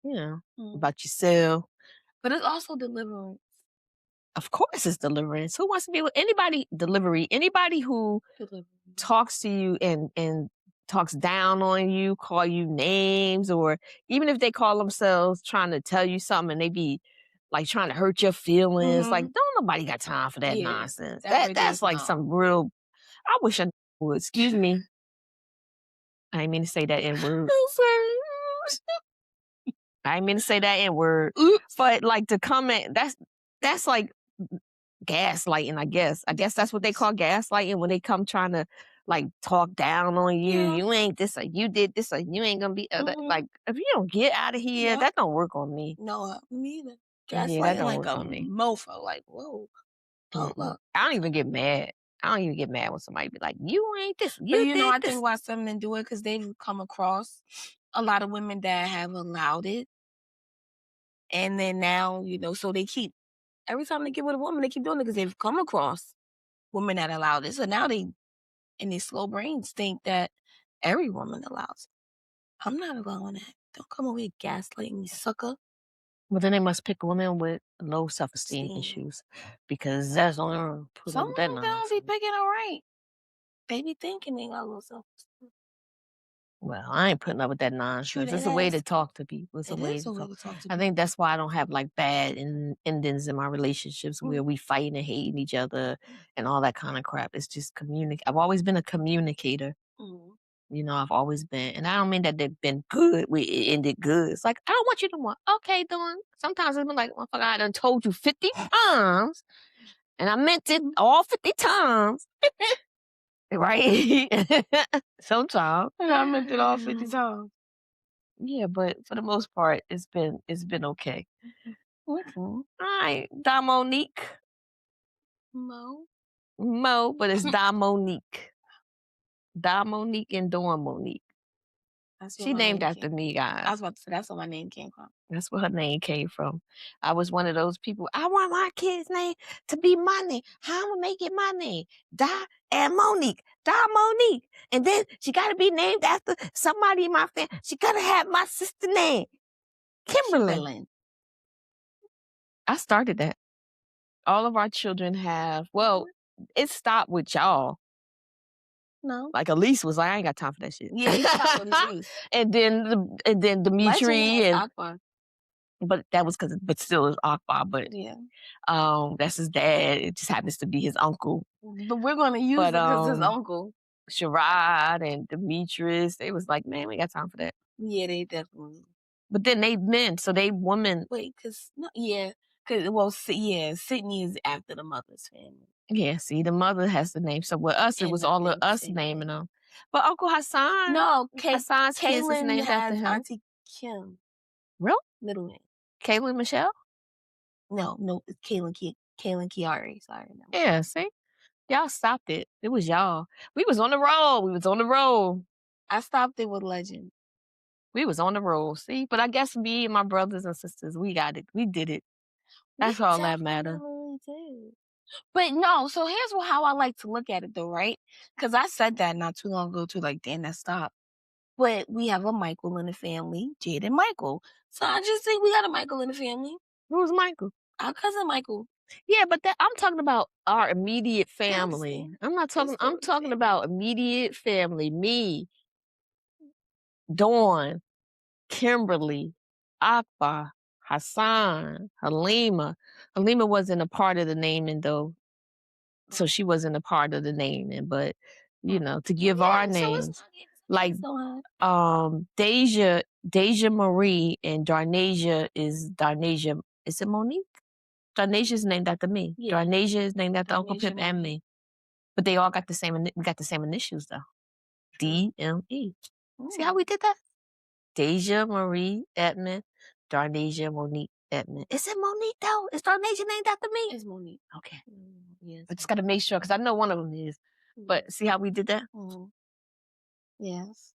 you know, Mhm. about yourself. But it's also deliverance. Of course, it's deliverance. Who wants to be with anybody? Delivery. Anybody who Deliverance. talks to you and talks down on you, call you names, or even if they call themselves trying to tell you something and they be like trying to hurt your feelings, like Mhm. don't nobody got time for that Yeah. nonsense. That That right there that's is like no. some real. I wish I would. Excuse me. I didn't mean to say that in word. I'm sorry. I didn't mean to say that in word. Oops. But like to comment, that's like gaslighting, I guess. I guess that's what they call gaslighting when they come trying to like talk down on you. Yeah. You ain't this or you did this or you ain't gonna be Mhm. like if you don't get out of here, Yep. that don't work on me. No, me neither. Yeah, that Gaslighting don't like work a on me. mofo. Like, whoa, hold Mm-mm. up. I don't even get mad. I don't even get mad when somebody be like, "You ain't this. But You did I think this." why some men do it because they've come across a lot of women that have allowed it, and then now so they keep every time they get with a woman, they keep doing it because they've come across women that allowed it. So now they in these slow brains think that every woman allows it. I'm not allowing that. Don't come over here gaslighting me, sucker. Well, then they must pick women with low self-esteem Steam. issues because that's the only one put Some up with that women don't be nonsense. picking it right. They be thinking they got low self-esteem. Well, I ain't putting up with that True nonsense. that It's a way to ass. talk to people. It's a It way is to a way talk. to talk to I people. think that's why I don't have like bad endings in my relationships where Mm. we fighting and hating each other and all that kind of crap. It's just communicate. I've always been a communicator. Mm. I've always been, and I don't mean that they've been good. It ended good. It's like I don't want you no more. Okay, Dawn. Sometimes it's been like, motherfucker, I done told you 50 times, and I meant it all 50 times, right? Sometimes. I meant it all 50 times. Yeah, but for the most part, it's been okay. Okay. All right, Domonique, Mo. Mo, but it's Domonique, Domonique and Dawn Monique. That's where She my named name after came from. me, I guys. was about to say that's where my name came from. That's where her name came from. I was one of those people. I want my kid's name to be my name. How I'm gonna make it my name? Di and Monique. Domonique. And then she gotta be named after somebody in my family. She gotta have my sister name, Kimberly. Kimberlyn. I started that. All of our children have, well, it stopped with y'all. No. Like Elise was like, I ain't got time for that shit. Yeah, he stopped with Elise. and then Legend Dimitri has and Akbar. but that was but still it's Akbar, but Yeah. that's his dad. It just happens to be his uncle. But we're gonna use But it because his uncle. Sherrod and Demetrius, they was like, man, we ain't got time for that. Yeah, they definitely. But then they men, so they women. Wait, cause no, yeah, cause well, yeah, Sydney is after the mother's family, Yeah, see, the mother has the name. So with us, it was all of and us same naming thing. them. But Uncle Hassan, No, Hassan's kids is Kaylin named after has him. Auntie Kim. Really? Middle name. Kaylin Michelle? No, it's Kaylin Kiari. Sorry. No. Yeah, see? Y'all stopped it. It was y'all. We was on the roll. I stopped it with Legend. We was on the roll, see? But I guess me and my brothers and sisters, we got it. We did it. That's all that matters. Did. But no, so here's how I like to look at it though, right? Because I said that not too long ago too, like, damn, that stopped. But we have a Michael in the family, Jade and Michael. So I just think we got a Michael in the family. Who's Michael? Our cousin Michael. Yeah, but I'm talking about our immediate family. I'm talking about immediate family. Me, Dawn, Kimberly, Akbar, Hassan, Halima. Halima wasn't a part of the naming though. So she wasn't a part of the naming, but you know, to give our names. Like Deja Marie and Darnasia is Darnasia. Is it Monique? Darnasia is named after me. Yeah. Darnasia is named after Uncle Pip and me. But they all got the same. We got the same initials though. DME. See how we did that? Deja Marie Edmond, Darnasia Monique Edmond. Is it Monique though? Is Darnasia named after me? It's Monique. Okay. Yes. I just got to make sure because I know one of them is. But see how we did that? Yes.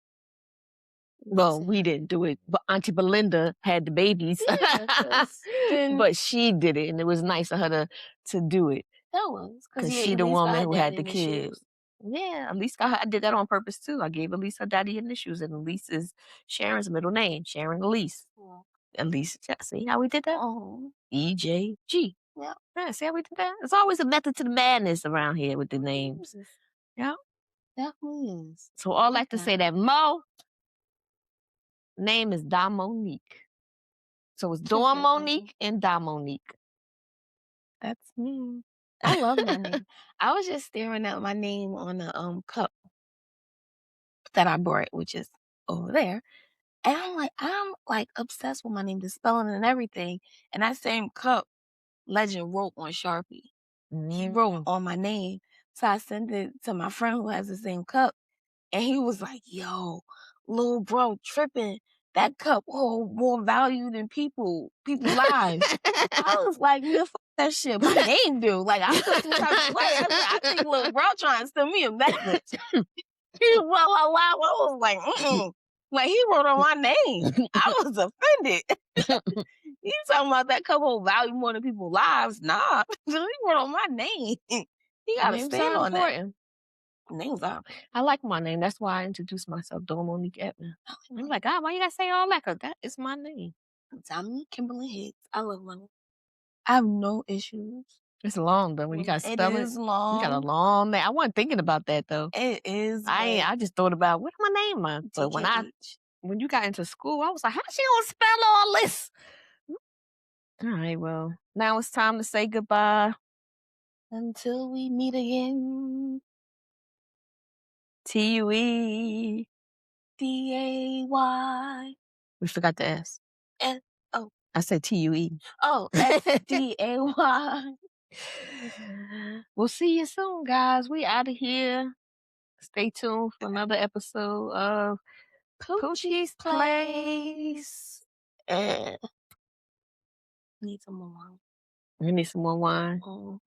Well, we didn't do it, but Auntie Belinda had the babies. Yeah, but she did it, and it was nice of her to do it. That was because she the woman who had the kids. Yeah, Elise I did that on purpose too. I gave Elise her daddy initials, and Elise is Sharon's middle name, Sharon Elise. Elise, see how we did that? EJG. Yeah, see how we did that? There's always a method to the madness around here with the names. Yeah. Definitely is. So all I like to say that Mo name is Domonique. So it's Dawn Monique and Domonique. That's me. I love my name. I was just staring at my name on the cup that I brought, which is over there. And I'm like obsessed with my name, the spelling and everything. And that same cup, Legend wrote on Sharpie. He wrote on my name. So I sent it to my friend who has the same cup. And he was like, yo, little bro, tripping. That cup hold more value than people's lives. I was like, man, fuck that shit. My name do. Like, I feel some type of way. I think little bro trying to send me a message. Well, I was like, like he wrote on my name. I was offended. You talking about that cup hold value more than people's lives? Nah, he wrote on my name. He got to stand on that. Names are. I like my name. That's why I introduced myself, Dawn Monique Edmond. I'm like, God, why you gotta say all that? Cause that is my name. I'm Kimberly Hicks. I love my name. I have no issues. It's long though. When you gotta spell it. It is long. You got a long name. I wasn't thinking about that though. It is. I just thought about what's my name on. But when you got into school, I was like, how she gonna spell all this? All right, well, now it's time to say goodbye. Until we meet again. TUE. DAY. We forgot the S. Oh. I said TUE. Oh, SDAY. We'll see you soon, guys. We out of here. Stay tuned for another episode of Poochie's Place. Need some more wine. You need some more wine?